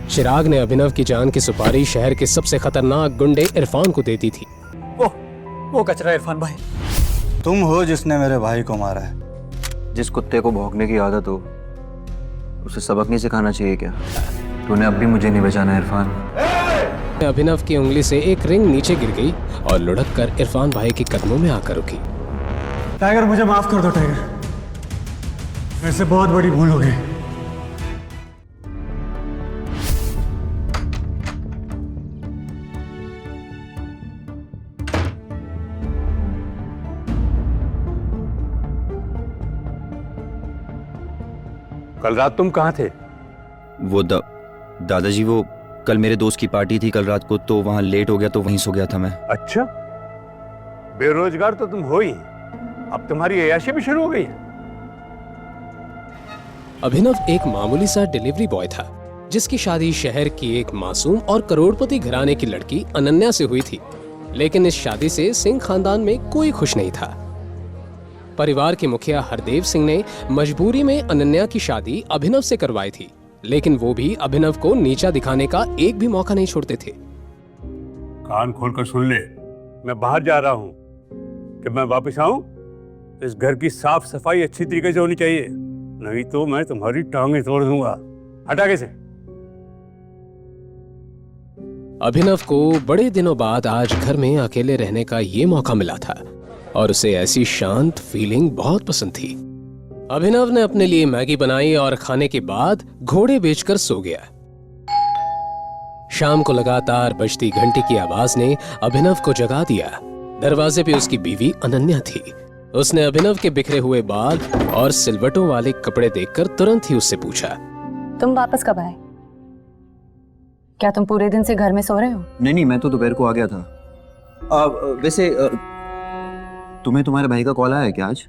चिराग ने अभिनव की जान की सुपारी शहर के सबसे खतरनाक गुंडे इरफान को दे दी थी। वो कचरा इरफान भाई। तुम हो जिसने मेरे भाई को मारा है। जिस कुत्ते को भौंकने की आदत हो उसे सबक नहीं सिखाना चाहिए क्या? तूने अब भी मुझे नहीं बचाना इरफान। अभिनव की उंगली से एक रिंग नीचे गिर गई और लुढ़क कर इरफान भाई के कदमों में आकर रुकी। टाइगर, मुझे माफ कर दो टाइगर, मेरे से बहुत बड़ी भूल हो गई। कल रात तुम कहाँ थे? वो दादाजी, वो कल मेरे दोस्त की पार्टी थी कल रात को, तो वहां लेट हो गया तो वहीं सो गया था मैं। अच्छा, बेरोजगार तो तुम हो ही, अब तुम्हारी अय्याशी भी शुरू हो गई है। अभिनव एक मामूली सा डिलीवरी बॉय था जिसकी शादी शहर की एक मासूम और करोड़पति घराने की लड़की अनन्या से हुई थी। लेकिन इस शादी से सिंह खानदान में कोई खुश नहीं था। परिवार के मुखिया हरदेव सिंह ने मजबूरी में अनन्या की शादी अभिनव से करवाई थी, लेकिन वो भी अभिनव को नीचा दिखाने का एक भी मौका नहीं छोड़ते थे। कान खोलकर सुन ले, मैं बाहर जा रहा हूँ। जब मैं वापस आऊं इस घर की साफ सफाई अच्छी तरीके से होनी चाहिए, नहीं तो मैं तुम्हारी टांगें तोड़ दूंगा। हटा कैसे। अभिनव को बड़े दिनों बाद आज घर में अकेले रहने का ये मौका मिला था और उसे ऐसी शांत फीलिंग बहुत पसंद थी। अभिनव ने अपने लिए मैगी बनाई और खाने के बाद घोड़े बेचकर सो गया। शाम को लगातार बजती घंटी की आवाज ने अभिनव को जगा दिया। दरवाजे पे उसकी बीवी अनन्या थी। उसने अभिनव के बिखरे हुए बाल और सिलवटों वाले कपड़े देखकर तुरंत ही उससे पूछा, तुम वापस कब आए? क्या तुम पूरे दिन से घर में सो रहे हो? नहीं, मैं तो दोपहर को आ गया था। वैसे तुम्हें तुम्हारे भाई का कॉल आया है क्या आज?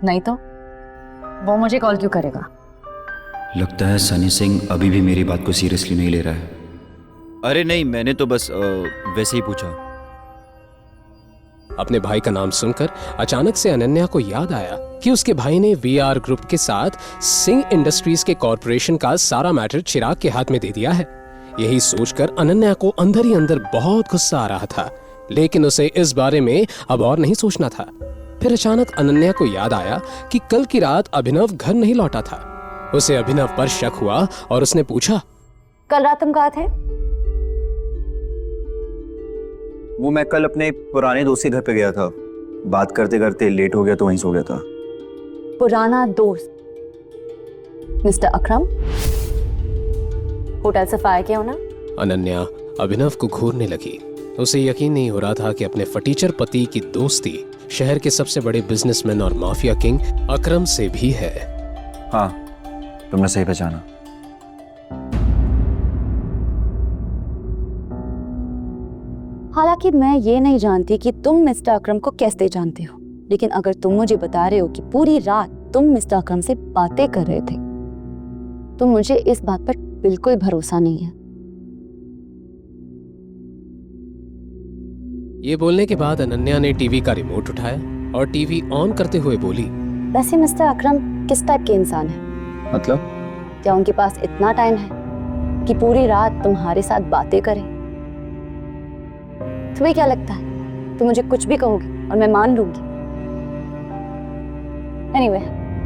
नहीं तो वो मुझे कॉल क्यों करेगा? लगता है सनी सिंह अभी भी मेरी बात को सीरियसली नहीं ले रहा है। अरे नहीं, मैंने तो बस वैसे ही पूछा। अपने भाई का नाम सुनकर अचानक से अनन्या को याद आया कि उसके भाई ने वीआर ग्रुप के साथ सिंह इंडस्ट्रीज के कॉरपोरेशन का सारा मैटर चिराग के हाथ में दे दिया है। यही सोचकर अनन्या को अंदर ही अंदर बहुत गुस्सा आ रहा था, लेकिन उसे इस बारे में अब और नहीं सोचना था। फिर अचानक अनन्या को याद आया कि कल की रात अभिनव घर नहीं लौटा था। उसे अभिनव पर शक हुआ और उसने पूछा, कल रात तुम कहाँ थे? वो मैं कल अपने पुराने दोस्त के घर पे गया था। बात करते करते लेट हो गया तो वहीं सो गया था। पुराना दोस्त मिस्टर अकरम? होटल से फायर किया हो ना? अनन्या अभिनव को घूरने लगी। उसे यकीन नहीं हो रहा था कि अपने फटीचर पति की दोस्ती शहर के सबसे बड़े बिजनेसमैन और माफिया किंग अकरम से भी है। हाँ, तुमने सही पहचाना। हालांकि मैं ये नहीं जानती कि तुम मिस्टर अकरम को कैसे जानते हो, लेकिन अगर तुम मुझे बता रहे हो कि पूरी रात तुम मिस्टर अकरम से बातें कर रहे थे, तो मुझे इस बात पर बिल्कुल भरोसा नहीं है। ये बोलने के बाद अनन्या ने टीवी का रिमोट उठाया और टीवी ऑन करते हुए बोली, वैसे मिस्टर अकरम किस टाइप के इंसान है? मतलब? क्या उनके पास इतना टाइम है कि पूरी रात तुम्हारे साथ बातें करें? तुम्हें क्या लगता है तुम मुझे कुछ भी कहोगे और मैं मान लूंगी? एनीवे,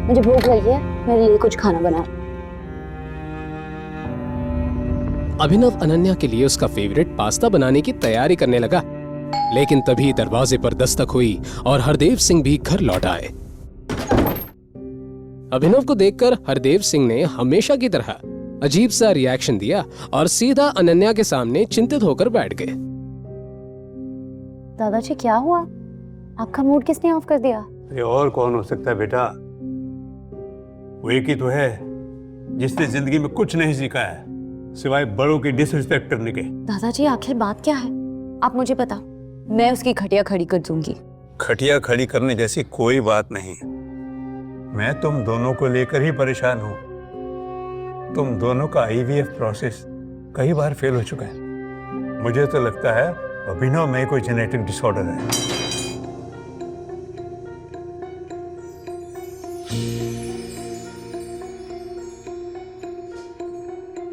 मुझे भूख लगी है, मेरे लिए कुछ खाना बना। अभिनव अनन्या के लिए उसका फेवरेट पास्ता बनाने की तैयारी करने लगा, लेकिन तभी दरवाजे पर दस्तक हुई और हरदेव सिंह भी घर लौट आए। अभिनव को देखकर हरदेव सिंह ने हमेशा की तरह अजीब सा रिएक्शन दिया और सीधा अनन्या के सामने चिंतित होकर बैठ गए। दादाजी क्या हुआ? आपका मूड किसने ऑफ कर दिया? ये और कौन हो सकता है बेटा? वो एक ही तो है जिसने जिंदगी में कुछ नहीं सीखा है सिवाय बड़ों की डिसरिस्पेक्ट करने के। दादाजी आखिर बात क्या है? आप मुझे बताओ, मैं उसकी खटिया खड़ी कर दूंगी। खटिया खड़ी करने जैसी कोई बात नहीं। मैं तुम दोनों को लेकर ही परेशान हूँ। तुम दोनों का आईवीएफ प्रोसेस कई बार फेल हो चुका है। मुझे तो लगता है अभिनव में कोई जेनेटिक डिसऑर्डर है।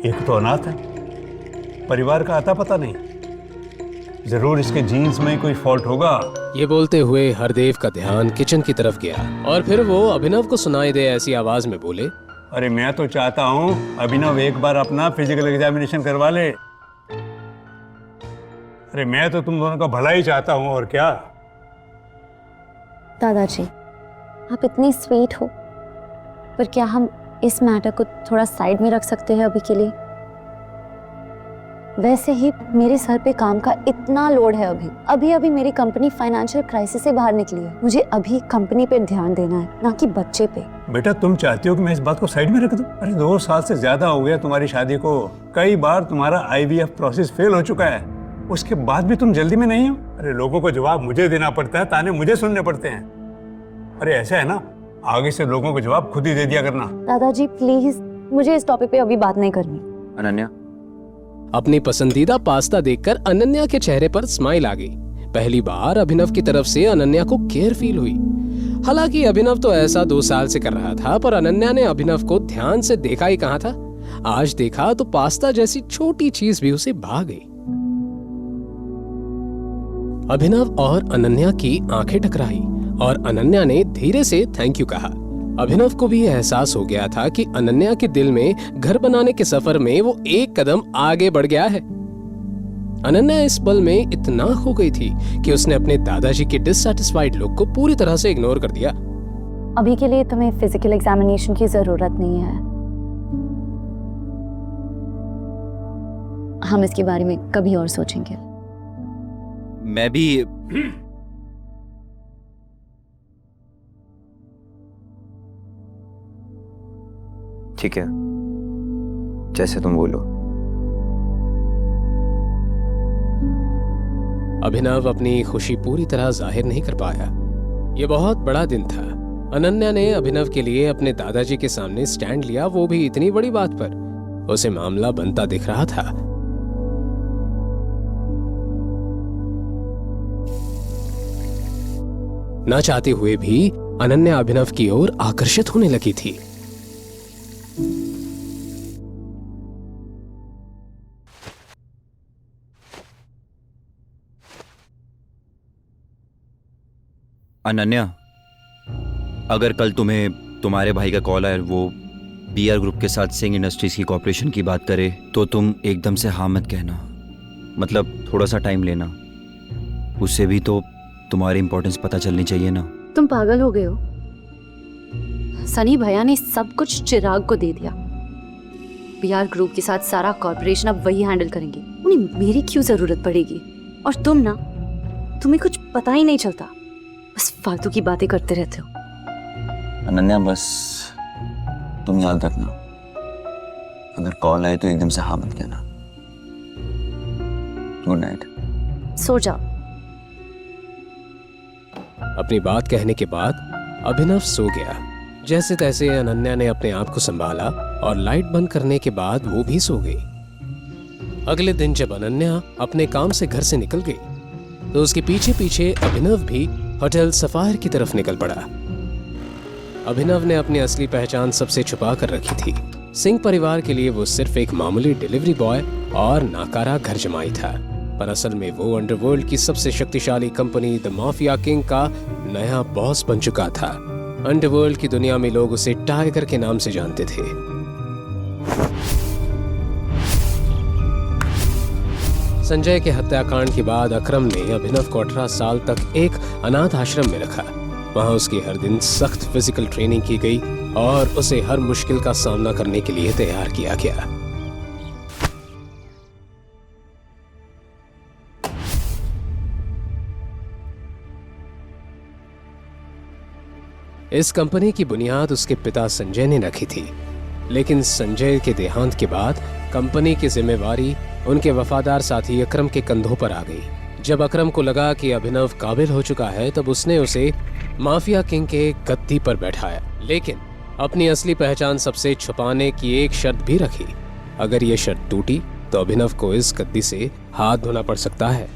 एक तो अनाथ है परिवार का आता पता नहीं। जरूर इसके जीन्स में कोई फॉल्ट होगा। ये बोलते हुए हरदेव का ध्यान किचन की तरफ गया और फिर वो अभिनव को सुनाई दे ऐसी आवाज में बोले, अरे मैं तो चाहता हूँ अभिनव एक बार अपना फिजिकल एग्जामिनेशन करवा ले। अरे मैं तो तुम दोनों का भला ही चाहता हूँ, और क्या। दादाजी, आप इतनी स्वीट हो, पर क्या हम इस मैटर को थोड़ा साइड में रख सकते हैं अभी के लिए? वैसे ही मेरे सर पे काम का इतना लोड है। अभी मेरी कंपनी फाइनेंशियल क्राइसिस से बाहर निकली है। मुझे अभी कंपनी पे ध्यान देना है, ना कि बच्चे पे। बेटा तुम चाहती हो कि मैं इस बात को साइड में रख दूं? अरे 2 साल से ज्यादा हो गया तुम्हारी शादी को। कई बार तुम्हारा IVF प्रोसेस फेल हो चुका है, उसके बाद भी तुम जल्दी में नहीं हो। अरे लोगों को जवाब मुझे देना पड़ता है, ताने मुझे सुनने पड़ते हैं। अरे ऐसा है ना, आगे से लोगों को जवाब खुद ही दे दिया करना। दादाजी प्लीज, मुझे इस टॉपिक पे अभी बात नहीं करनी। अनन्या, अपनी पसंदीदा पास्ता देखकर अनन्या के चेहरे पर स्माइल आ गई। पहली बार अभिनव की तरफ से अनन्या को केयर फील हुई। हालांकि अभिनव तो ऐसा 2 साल से कर रहा था, पर अनन्या ने अभिनव को ध्यान से देखा ही कहा था। आज देखा तो पास्ता जैसी छोटी चीज भी उसे भा गई। अभिनव और अनन्या की आंखें टकराई और अनन्या ने धीरे से थैंक यू कहा। अभिनव को भी एहसास हो गया था कि अनन्या के दिल में घर बनाने के सफर में वो एक कदम आगे बढ़ गया है। अनन्या इस पल में इतना खो गई थी कि उसने अपने दादाजी के डिससैटिस्फाइड लुक को पूरी तरह से इग्नोर कर दिया। अभी के लिए तुम्हें फिजिकल एग्जामिनेशन की जरूरत नहीं है। हम इसके बारे में कभी और सोचेंगे। मैं भी ठीक है, जैसे तुम बोलो। अभिनव अपनी खुशी पूरी तरह जाहिर नहीं कर पाया। ये बहुत बड़ा दिन था। अनन्या ने अभिनव के लिए अपने दादाजी के सामने स्टैंड लिया, वो भी इतनी बड़ी बात पर। उसे मामला बनता दिख रहा था। ना चाहते हुए भी अनन्या अभिनव की ओर आकर्षित होने लगी थी। अनन्या, अगर कल तुम्हें तुम्हारे भाई का कॉल आए, वो BR ग्रुप के साथ सिंह इंडस्ट्रीज की कॉर्पोरेशन की बात करे, तो तुम एकदम से हाँ मत कहना। मतलब थोड़ा सा टाइम लेना, उससे भी तो तुम्हारी इंपॉर्टेंस पता चलनी चाहिए ना। तुम पागल हो गए हो? सनी भैया ने सब कुछ चिराग को दे दिया। BR ग्रुप के साथ सारा कॉर्पोरेशन अब वही हैंडल करेंगे। उन्हें मेरी क्यों जरूरत पड़ेगी? और तुम ना, तुम्हें कुछ पता ही नहीं चलता, बस फालतू की बातें करते रहते हो। अनन्या, बस तुम याद रखना, अगर कॉल आए तो एकदम से हाँ मत कहना। Good night. सो जाओ। अपनी बात कहने के बाद अभिनव सो गया। जैसे तैसे अनन्या ने अपने आप को संभाला और लाइट बंद करने के बाद वो भी सो गई। अगले दिन जब अनन्या अपने काम से घर से निकल गई तो उसके पीछे पीछे अभिनव भी होटल सफायर की तरफ निकल पड़ा। अभिनव ने अपनी असली पहचान सबसे छुपा कर रखी थी। सिंह परिवार के लिए वो सिर्फ एक मामूली डिलीवरी बॉय और नाकारा घर जमाई था, पर असल में वो अंडरवर्ल्ड की सबसे शक्तिशाली कंपनी द माफिया किंग का नया बॉस बन चुका था। अंडरवर्ल्ड की दुनिया में लोग उसे टाइगर के नाम से जानते थे। संजय के हत्याकांड के बाद अकरम ने अभिनव को 18 साल तक एक अनाथ आश्रम में रखा। वहां उसकी हर दिन सख्त फिजिकल ट्रेनिंग की गई और उसे हर मुश्किल का सामना करने के लिए तैयार किया गया। इस कंपनी की बुनियाद उसके पिता संजय ने रखी थी, लेकिन संजय के देहांत के बाद कंपनी की जिम्मेवारी उनके वफादार साथी अकरम के कंधों पर आ गई। जब अकरम को लगा कि अभिनव काबिल हो चुका है, तब उसने उसे माफिया किंग के गद्दी पर बैठाया, लेकिन अपनी असली पहचान सबसे छुपाने की एक शर्त भी रखी। अगर ये शर्त टूटी तो अभिनव को इस गद्दी से हाथ धोना पड़ सकता है।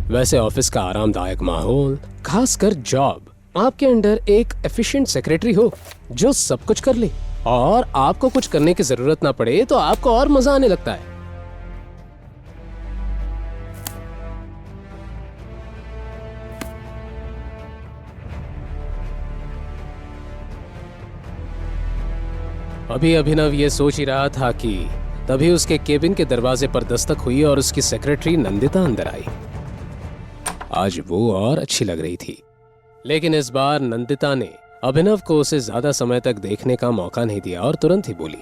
वैसे ऑफिस का आरामदायक माहौल, खासकर जॉब, आपके अंडर एक एफिशिएंट सेक्रेटरी हो जो सब कुछ कर ले, और आपको कुछ करने की जरूरत ना पड़े तो आपको और मजा आने लगता है। अभी अभिनव ये सोच ही रहा था कि तभी उसके केबिन के दरवाजे पर दस्तक हुई और उसकी सेक्रेटरी नंदिता अंदर आई। आज वो और अच्छी लग रही थी, लेकिन इस बार नंदिता ने अभिनव को उसे ज्यादा समय तक देखने का मौका नहीं दिया और तुरंत ही बोली,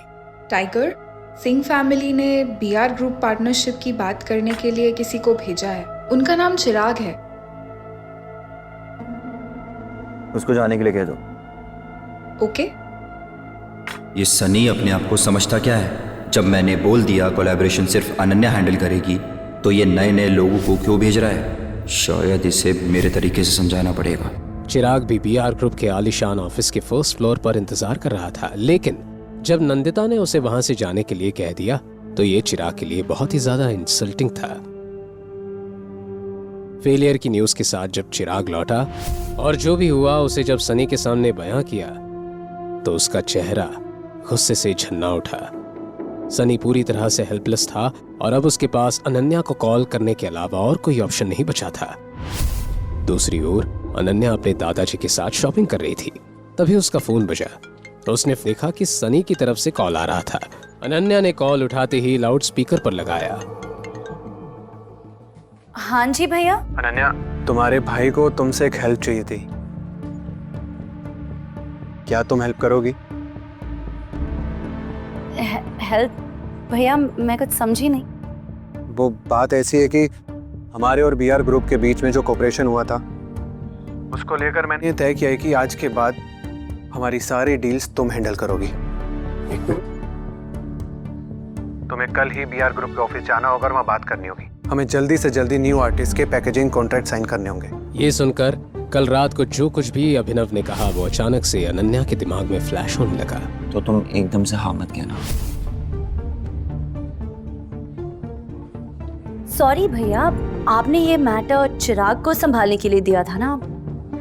टाइगर, सिंह फैमिली ने बीआर ग्रुप पार्टनरशिप की बात करने के लिए किसी को भेजा है। उनका नाम चिराग है। उसको जाने के लिए कह दो। ओके? ये सनी अपने आप को समझता क्या है? जब मैंने बोल दिया कोलैबोरेशन सिर्फ अनन्या हैंडल करेगी, तो ये नए नए लोगों को क्यों भेज रहा है? शायद इसे मेरे तरीके से समझाना पड़ेगा। चिराग भी बीआर ग्रुप के आलीशान ऑफिस के फर्स्ट फ्लोर पर इंतजार कर रहा था, लेकिन जब नंदिता ने उसे वहां से जाने के लिए कह दिया तो ये चिराग के लिए बहुत ही ज्यादा इंसल्टिंग था। फेलियर की न्यूज के साथ जब चिराग लौटा और जो भी हुआ उसे जब सनी के सामने बयां किया तो उसका चेहरा गुस्से से झन्ना उठा। सनी पूरी तरह से हेल्पलेस था और अब उसके पास अनन्या को कॉल करने के अलावा और कोई ऑप्शन नहीं बचा था। दूसरी ओर अनन्या अपने दादाजी के साथ शॉपिंग कर रही थी। तभी उसका फोन बजा तो उसने देखा कि सनी की तरफ से कॉल आ रहा था। अनन्या ने कॉल उठाते ही लाउड स्पीकर पर लगाया। हाँ जी भैया। अनन्या, तुम्हारे भाई को तुमसे एक हेल्प चाहिए थी। क्या तुम हेल्प करोगी? हेल्प? भैया मैं कुछ समझी नहीं। वो बात ऐसी है कि हमारे और बीआर ग्रुप के बीच में जो कोऑपरेशन हुआ था उसको लेकर मैंने तय किया है कि आज के बाद हमारी सारी डील्स तुम हैंडल करोगी। तुम्हें कल ही बीआर ग्रुप के ऑफिस जाना होगा और वहाँ बात करनी होगी। हमें जल्दी से जल्दी न्यू आर्टिस्ट के पैकेजिंग कॉन्ट्रैक्ट साइन करने होंगे। ये सुनकर कल रात को जो कुछ भी अभिनव ने कहा वो अचानक से अनन्या के दिमाग में फ्लैश होने लगा। तो तुम एकदम से हाँ मत कहना। सॉरी भैया, आपने ये मैटर चिराग को संभालने के लिए दिया था ना,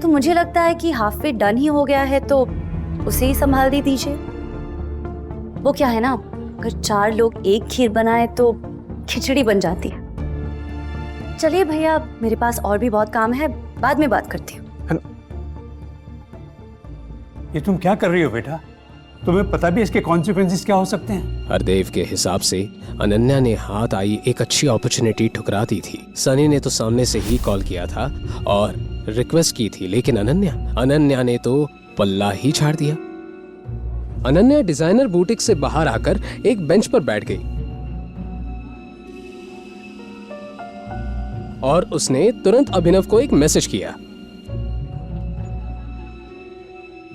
तो मुझे लगता है कि हाफ वे डन ही हो गया है, तो उसे ही संभाल दी दीजिए। वो क्या है ना, अगर 4 लोग एक खीर बनाए तो खिचड़ी बन जाती है। चलिए भैया, मेरे पास और भी बहुत काम है, बाद में बात करती हूँ। ये तुम क्या कर रही हो बेटा? तुम्हें पता भी इसके कॉन्सिक्वेंसेस क्या हो सकते हैं? हरदेव के हिसाब से अनन्या ने हाथ आई एक अच्छी अपॉर्चुनिटी ठुकरा दी थी। सनी ने तो सामने से ही कॉल किया था और रिक्वेस्ट की थी, लेकिन अनन्या ने तो पल्ला ही झाड़ दिया। अनन्या डिजाइनर बुटीक से बाहर आकर एक बेंच पर बैठ गई और उसने तुरंत अभिनव को एक मैसेज किया।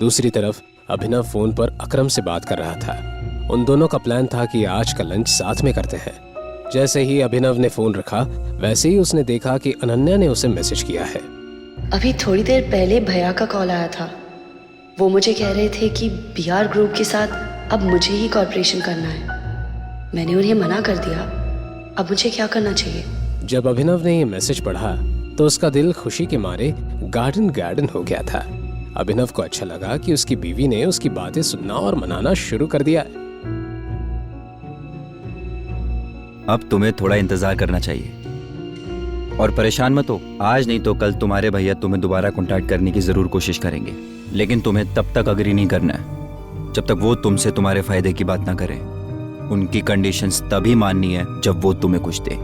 दूसरी तरफ अभिनव फोन पर अकरम से बात कर रहा था। उन दोनों का प्लान था कि आज का लंच साथ में करते हैं। जैसे ही अभिनव ने फोन रखा वैसे ही उसने देखा कि अनन्या ने उसे मैसेज किया है। अभी थोड़ी देर पहले भैया का कॉल आया था। वो मुझे कह रहे थे कि बीआर ग्रुप के साथ अब मुझे ही कॉर्पोरेशन करना है। मैंने उन्हें मना कर दिया। अब मुझे क्या करना चाहिए? जब अभिनव ने ये मैसेज पढ़ा तो उसका दिल खुशी के मारे गार्डन हो गया था। अभिनव को अच्छा लगा कि उसकी बीवी ने उसकी बातें सुनना और मनाना शुरू कर दिया है। अब तुम्हें थोड़ा इंतजार करना चाहिए और परेशान मत हो। आज नहीं तो कल तुम्हारे भैया तुम्हें दोबारा कांटेक्ट करने की जरूर कोशिश करेंगे, लेकिन तुम्हें तब तक अग्री नहीं करना है जब तक वो तुमसे तुम्हारे फायदे की बात ना करें। उनकी कंडीशंस तभी माननी है जब वो तुम्हें कुछ दे।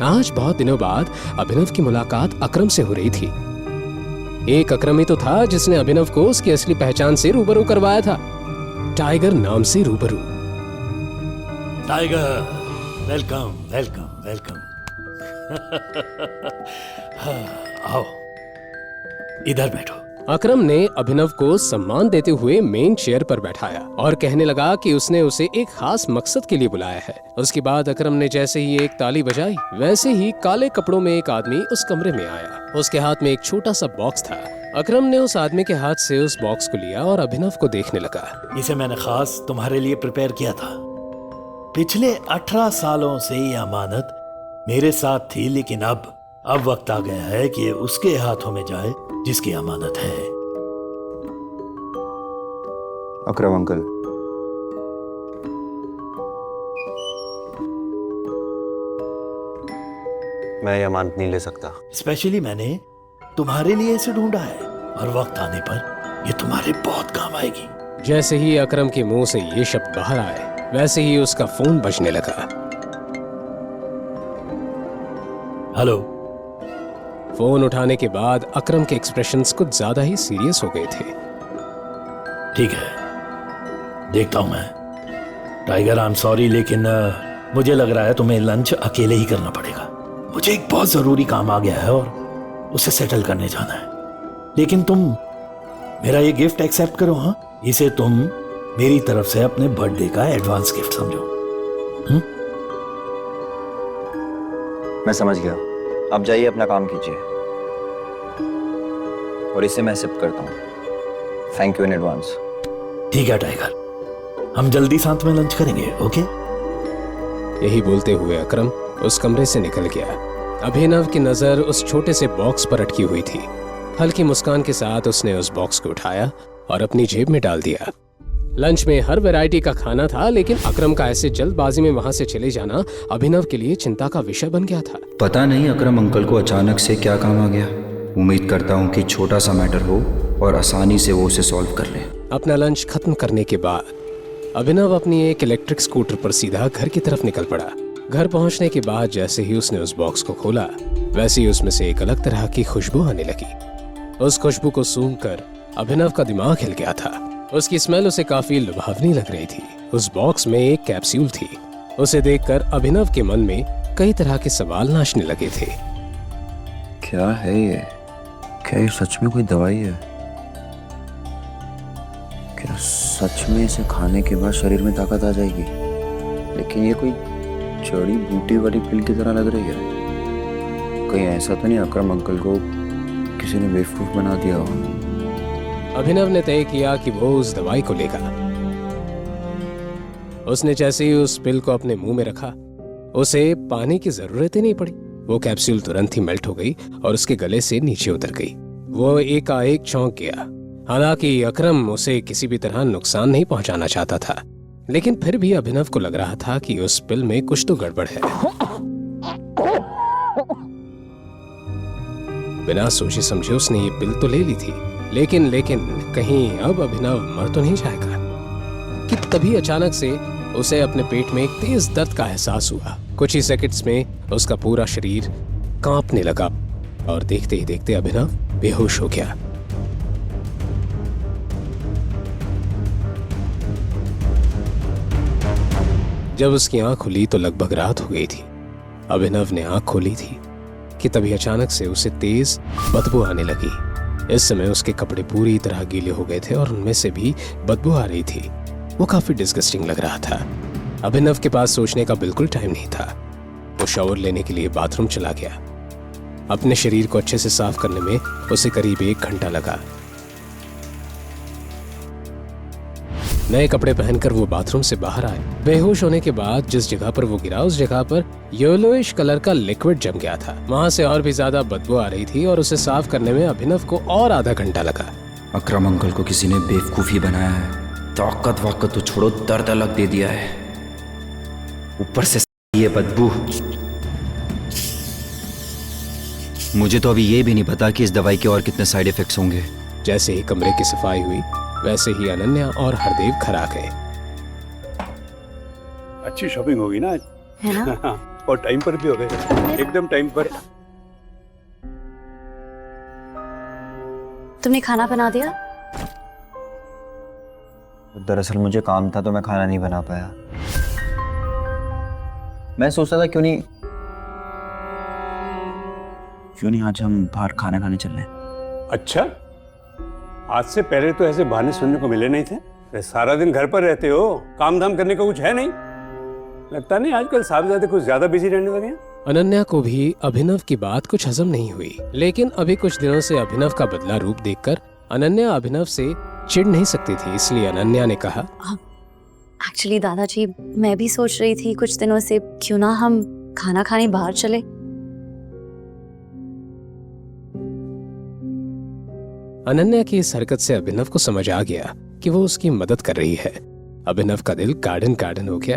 आज बहुत दिनों बाद अभिनव की मुलाकात अकरम से हो रही थी। एक अकरम ही तो था जिसने अभिनव को उसकी असली पहचान से रूबरू करवाया था, टाइगर नाम से रूबरू। Tiger, welcome welcome welcome. आओ, इधर बैठो। अकरम ने अभिनव को सम्मान देते हुए मेन चेयर पर बैठाया और कहने लगा कि उसने उसे एक खास मकसद के लिए बुलाया है। उसके बाद अकरम ने जैसे ही एक ताली बजाई वैसे ही काले कपड़ों में एक आदमी उस कमरे में आया। उसके हाथ में एक छोटा सा बॉक्स था। अकरम ने उस आदमी के हाथ से उस बॉक्स को लिया और अभिनव को देखने लगा। इसे मैंने खास तुम्हारे लिए प्रिपेयर किया था। पिछले 18 सालों से ये अमानत मेरे साथ थी, लेकिन अब अब वक्त आ गया है कि ये उसके हाथों में जाए जिसकी अमानत है। अकरम अंकल, मैं ये अमानत नहीं ले सकता। स्पेशली मैंने तुम्हारे लिए इसे ढूंढा है और वक्त आने पर ये तुम्हारे बहुत काम आएगी। जैसे ही अकरम के मुंह से ये शब्द बाहर आए, वैसे ही उसका फोन बजने लगा। हेलो। फोन उठाने के बाद अकरम के एक्सप्रेशंस कुछ ज्यादा ही सीरियस हो गए थे। ठीक है, देखता हूं मैं। टाइगर, आई एम सॉरी, लेकिन मुझे लग रहा है तुम्हें लंच अकेले ही करना पड़ेगा। मुझे एक बहुत जरूरी काम आ गया है और उसे सेटल करने जाना है। लेकिन तुम मेरा ये गिफ्ट एक्सेप्ट करो। हाँ, इसे तुम मेरी तरफ से अपने बर्थडे का एडवांस गिफ्ट समझो। मैं समझ गया, अब जाइए अपना काम कीजिए और इसे मैं एक्सेप्ट करता हूँ। Thank you in advance. ठीक है टाइगर, हम जल्दी साथ में लंच करेंगे, ओके? यही बोलते हुए अकरम उस कमरे से निकल गया। अभिनव की नजर उस छोटे से बॉक्स पर अटकी हुई थी। हल्की मुस्कान के साथ उसने उस बॉक्स को उठाया और अपनी जेब में डाल दिया। लंच में हर वैरायटी का खाना था, लेकिन अकरम का ऐसे जल्दबाजी में वहां से चले जाना अभिनव के लिए चिंता का विषय बन गया था। पता नहीं अकरम अंकल को अचानक से क्या काम आ गया। उम्मीद करता हूँ कि छोटा सा मैटर हो और आसानी से वो उसे सॉल्व कर ले। अपना लंच खत्म करने के बाद अभिनव अपनी एक इलेक्ट्रिक स्कूटर पर सीधा घर की तरफ निकल पड़ा। घर पहुंचने के बाद जैसे ही उसने उस बॉक्स को खोला, वैसे ही उसमें से एक अलग तरह की खुशबू आने लगी। उस खुशबू को सूंघकर अभिनव का दिमाग हिल गया था। उसकी स्मेल उसे काफी लुभावनी लग रही थी। उस बॉक्स में एक कैप्सूल थी। उसे देखकर अभिनव के मन में कई तरह के सवाल नाचने लगे थे। क्या है ये? क्या ये सच में कोई दवाई है? क्या सच में इसे खाने के बाद शरीर में ताकत आ जाएगी? लेकिन ये कोई जड़ी बूटी वाली पिल की तरह लग रही है। कहीं ऐसा तो नहीं अकरम अंकल को किसी ने बेवकूफ बना दिया हो? अभिनव ने तय किया कि वो उस दवाई को लेगा। उसने जैसे ही उस पिल को अपने मुंह में रखा, उसे पानी की जरूरत ही नहीं पड़ी। वो कैप्सूल तुरंत ही मेल्ट हो गई और उसके गले से नीचे उतर गई। वो एकाएक चौंक गया। हालांकि अकरम उसे किसी भी तरह नुकसान नहीं पहुंचाना चाहता था, लेकिन फिर भी अभिनव को लग रहा था कि उस पिल में कुछ तो गड़बड़ है। बिना सोचे समझे उसने ये पिल तो ले ली थी, लेकिन कहीं अब अभिनव मर तो नहीं जाएगा कि तभी अचानक से उसे अपने पेट में एक तेज दर्द का एहसास हुआ। कुछ ही सेकंड्स में उसका पूरा शरीर कांपने लगा और देखते ही देखते अभिनव बेहोश हो गया। जब उसकी आंख खुली तो लगभग रात हो गई थी। अभिनव ने आंख खोली थी कि तभी अचानक से उसे तेज बदबू आने लगी। इस समय उसके कपड़े पूरी तरह गीले हो गए थे और उनमें से भी बदबू आ रही थी। वो काफी डिस्गस्टिंग लग रहा था। अभिनव के पास सोचने का बिल्कुल टाइम नहीं था। वो शावर लेने के लिए बाथरूम चला गया। अपने शरीर को अच्छे से साफ करने में उसे करीब 1 घंटा लगा। नए कपड़े पहनकर वो बाथरूम से बाहर आए। बेहोश होने के बाद जिस जगह पर वो गिरा, उस जगह पर येलोइश कलर का लिक्विड जम गया था। वहां से और भी ज्यादा बदबू आ रही थी और उसे साफ करने में अभिनव को और आधा घंटा लगा। अकरम अंकल को किसी ने बेवकूफ़ी बनाया है। ताकत वाकत तो छोड़ो, दर्द अलग दे दिया है। ऊपर से ये बदबू। मुझे तो अभी ये भी नहीं पता कि इस दवाई के और कितने साइड इफेक्ट्स होंगे। जैसे ही कमरे की सफाई हुई, वैसे ही अनन्या और हरदेव घर आ गए। अच्छी शॉपिंग होगी ना आज, है ना? और टाइम पर भी हो गए, एकदम टाइम पर। तुमने खाना बना दिया? दरअसल मुझे काम था तो मैं खाना नहीं बना पाया। मैं सोचता था क्यों नहीं आज हम बाहर खाना खाने चल रहे हैं। अच्छा, आज से पहले तो ऐसे बहाने सुनने को मिले नहीं थे। सारा दिन घर पर रहते हो, काम धाम करने का कुछ है नहीं। लगता नहीं आजकल साहबजादे कुछ ज्यादा बिजी रहने लगे हैं। अनन्या को भी अभिनव की बात कुछ हजम नहीं हुई, लेकिन अभी कुछ दिनों से अभिनव का बदला रूप देखकर अनन्या अभिनव से चिढ़ नहीं सकती थी। इसलिए अनन्या ने कहा, एक्चुअली दादाजी, मैं भी सोच रही थी कुछ दिनों से क्यों ना हम खाना खाने बाहर चले। अनन्या की इस हरकत से अभिनव को समझ आ गया कि वो उसकी मदद कर रही है। अभिनव का दिल गार्डन गार्डन हो गया।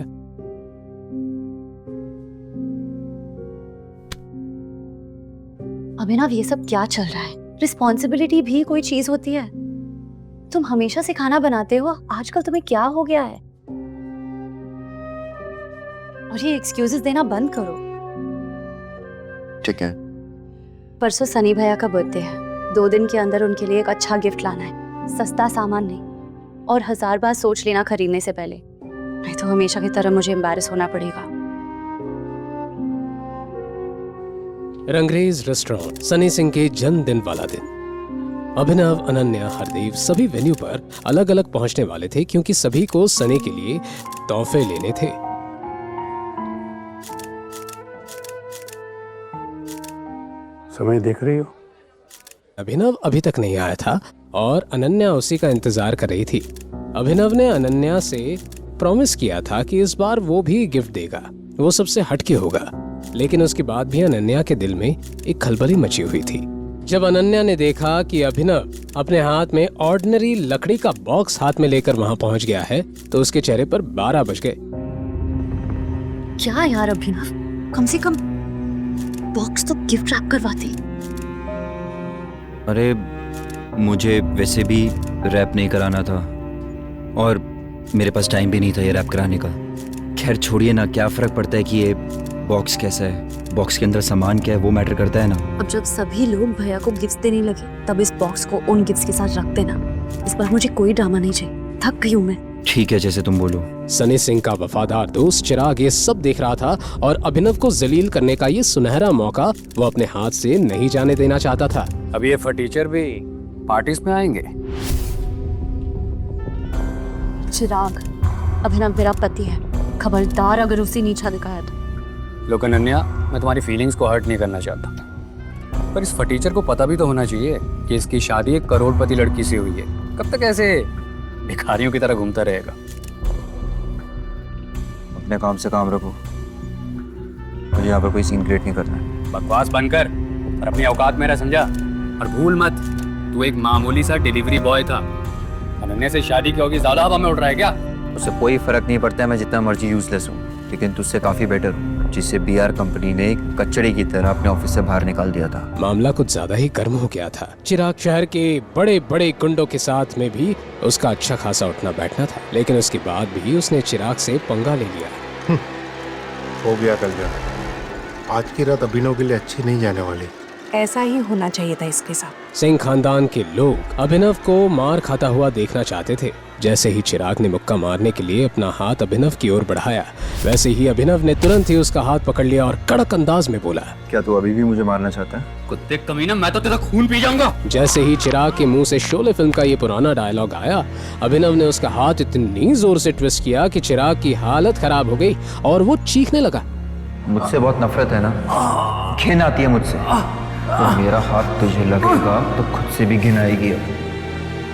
अभिनव, ये सब क्या चल रहा है? रिस्पॉन्सिबिलिटी भी कोई चीज होती है। तुम हमेशा से खाना बनाते हो, आजकल तुम्हें क्या हो गया है? और ये एक्सक्यूजेस देना बंद करो। ठीक है। परसों सनी भैया का बर्थडे है। 2 दिन के अंदर उनके लिए एक अच्छा गिफ्ट लाना है, सस्ता सामान नहीं, और 1000 बार सोच लेना खरीदने से पहले, नहीं तो हमेशा की तरह मुझे एम्बैरेस होना पड़ेगा। रंगरेज रेस्टोरेंट, सनी सिंह के जन्मदिन वाला दिन। अभिनव, अनन्या, हरदेव सभी वेन्यू पर अलग अलग पहुंचने वाले थे क्योंकि सभी को सनी के लिए तोहफे लेने थे। समय देख रही हो? अभिनव अभी तक नहीं आया था और अनन्या उसी का इंतजार कर रही थी। अभिनव ने अनन्या से प्रॉमिस किया था कि इस बार वो भी गिफ्ट देगा, वो सबसे हटके होगा, लेकिन उसके बाद भी अनन्या के दिल में एक खलबली मची हुई थी। जब अनन्या ने देखा कि अभिनव अपने हाथ में ऑर्डिनरी लकड़ी का बॉक्स हाथ में लेकर वहां पहुंच गया है तो उसके चेहरे पर 12 बज गए। क्या यार अभिनव, कम से कम बॉक्स तो गिफ्ट रैप करवाती। अरे मुझे वैसे भी रैप नहीं कराना था और मेरे पास टाइम भी नहीं था ये रैप कराने का। खैर छोड़िए ना, क्या फर्क पड़ता है कि ये बॉक्स कैसा है, बॉक्स के अंदर सामान क्या है, वो मैटर करता है ना। अब जब सभी लोग भैया को गिफ्ट देने लगे तब इस बॉक्स को उन गिफ्ट्स के साथ रख देना। इस बार मुझे कोई ड्रामा नहीं चाहिए, थक गई हूँ मैं। ठीक है, जैसे तुम बोलो। सनी सिंह का वफादार दोस्त चिराग ये सब देख रहा था और अभिनव को जलील करने का ये सुनहरा मौका वो अपने हाथ से नहीं जाने देना चाहता था। अब ये फटीचर भी पार्टीज में आएंगे। चिराग, अभिनव मेरा पति है, खबरदार अगर उसे नीचा दिखाया तो। लोग, अनन्या, मैं तुम्हारी फीलिंग्स को हर्ट नहीं करना चाहता, पर इस फटीचर को पता भी तो होना चाहिए कि इसकी शादी एक करोड़पति लड़की से हुई है। कब तक ऐसे भिखारियों की तरह घूमता रहेगा? अपने काम से काम रखो, मुझे यहाँ पर कोई सीन क्रिएट नहीं करना है। बकवास बंद कर और अपनी औकात में रह, समझा? और भूल मत, तू एक मामूली सा डिलीवरी बॉय था। अनन्या से शादी की होगी, ज्यादा हवा में उड़ रहा है क्या? उससे कोई फर्क नहीं पड़ता है मैं जितना मर्जी यूजलेस हूँ, लेकिन तुझसे काफी बेटर हूँ, जिससे बीआर कंपनी ने कचड़े की तरह अपने ऑफिस से बाहर निकाल दिया था। मामला कुछ ज्यादा ही गर्म हो गया था। चिराग शहर के बड़े बड़े गुंडों के साथ में भी उसका अच्छा खासा उठना बैठना था, लेकिन उसके बाद भी उसने चिराग से पंगा ले लिया। हो गया कल्याण, आज की रात अभिनव के लिए अच्छी नहीं जाने वाली। ऐसा ही होना चाहिए था इसके साथ। सिंह खानदान के लोग अभिनव को मार खाता हुआ देखना चाहते थे। जैसे ही चिराग ने मुक्का मारने के लिए अपना हाथ अभिनव की ओर बढ़ाया, वैसे ही अभिनव ने तुरंत ही उसका हाथ पकड़ लिया और कड़क अंदाज में बोला, क्या तू अभी भी मुझे मारना चाहता है? कुत्ते कमीना, मैं तो तेरा खून पी जाऊंगा। जैसे ही चिराग के मुंह से शोले फिल्म का ये पुराना डायलॉग आया, अभिनव ने उसका हाथ इतनी जोर से ट्विस्ट किया कि चिराग की हालत खराब हो गई और वो चीखने लगा। मुझसे बहुत नफरत है ना? घिन आती है मुझसे। तो मेरा हाथ तुझे लगेगा तो खुद से भी घिन आएगी।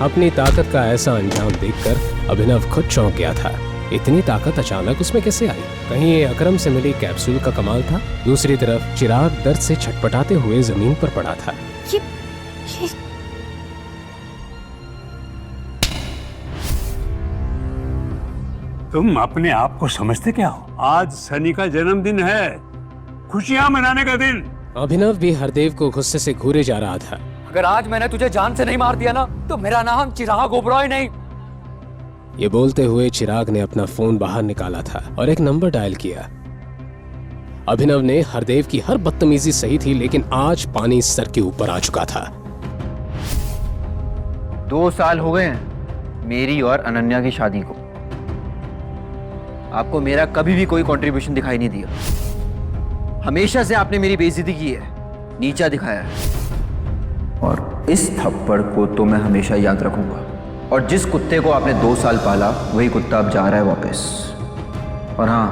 अपनी ताकत का ऐसा अंजाम देखकर अभिनव खुद चौंक गया था। इतनी ताकत अचानक उसमें कैसे आई? कहीं ये अकरम से मिली कैप्सूल का कमाल था? दूसरी तरफ चिराग दर्द से छटपटाते हुए जमीन पर पड़ा था। ये तुम अपने आप को समझते क्या हो? आज सनी का जन्मदिन है, खुशियां मनाने का दिन। अभिनव भी हरदेव को गुस्से से घूरे जा रहा था। अगर आज मैंने तुझे जान से नहीं मार दिया ना, तो मेरा नाम चिराग ओबरॉय नहीं। ये बोलते हुए चिराग ने अपना फोन बाहर निकाला था और एक नंबर डायल किया। अभिनव ने हरदेव की हर बदतमीजी सही थी, लेकिन आज पानी सर के ऊपर आ चुका था। 2 साल हो गए हैं मेरी और अनन्या की शादी को। आपको मेरा कभी भी कोई कंट्रीब्यूशन दिखाई नहीं दिया। हमेशा से आपने मेरी बेइज्जती की है, नीचा दिखाया है, और इस थप्पड़ को तो मैं हमेशा याद रखूंगा। और जिस कुत्ते को आपने 2 साल पाला, वही कुत्ता अब जा रहा है वापस। और हाँ,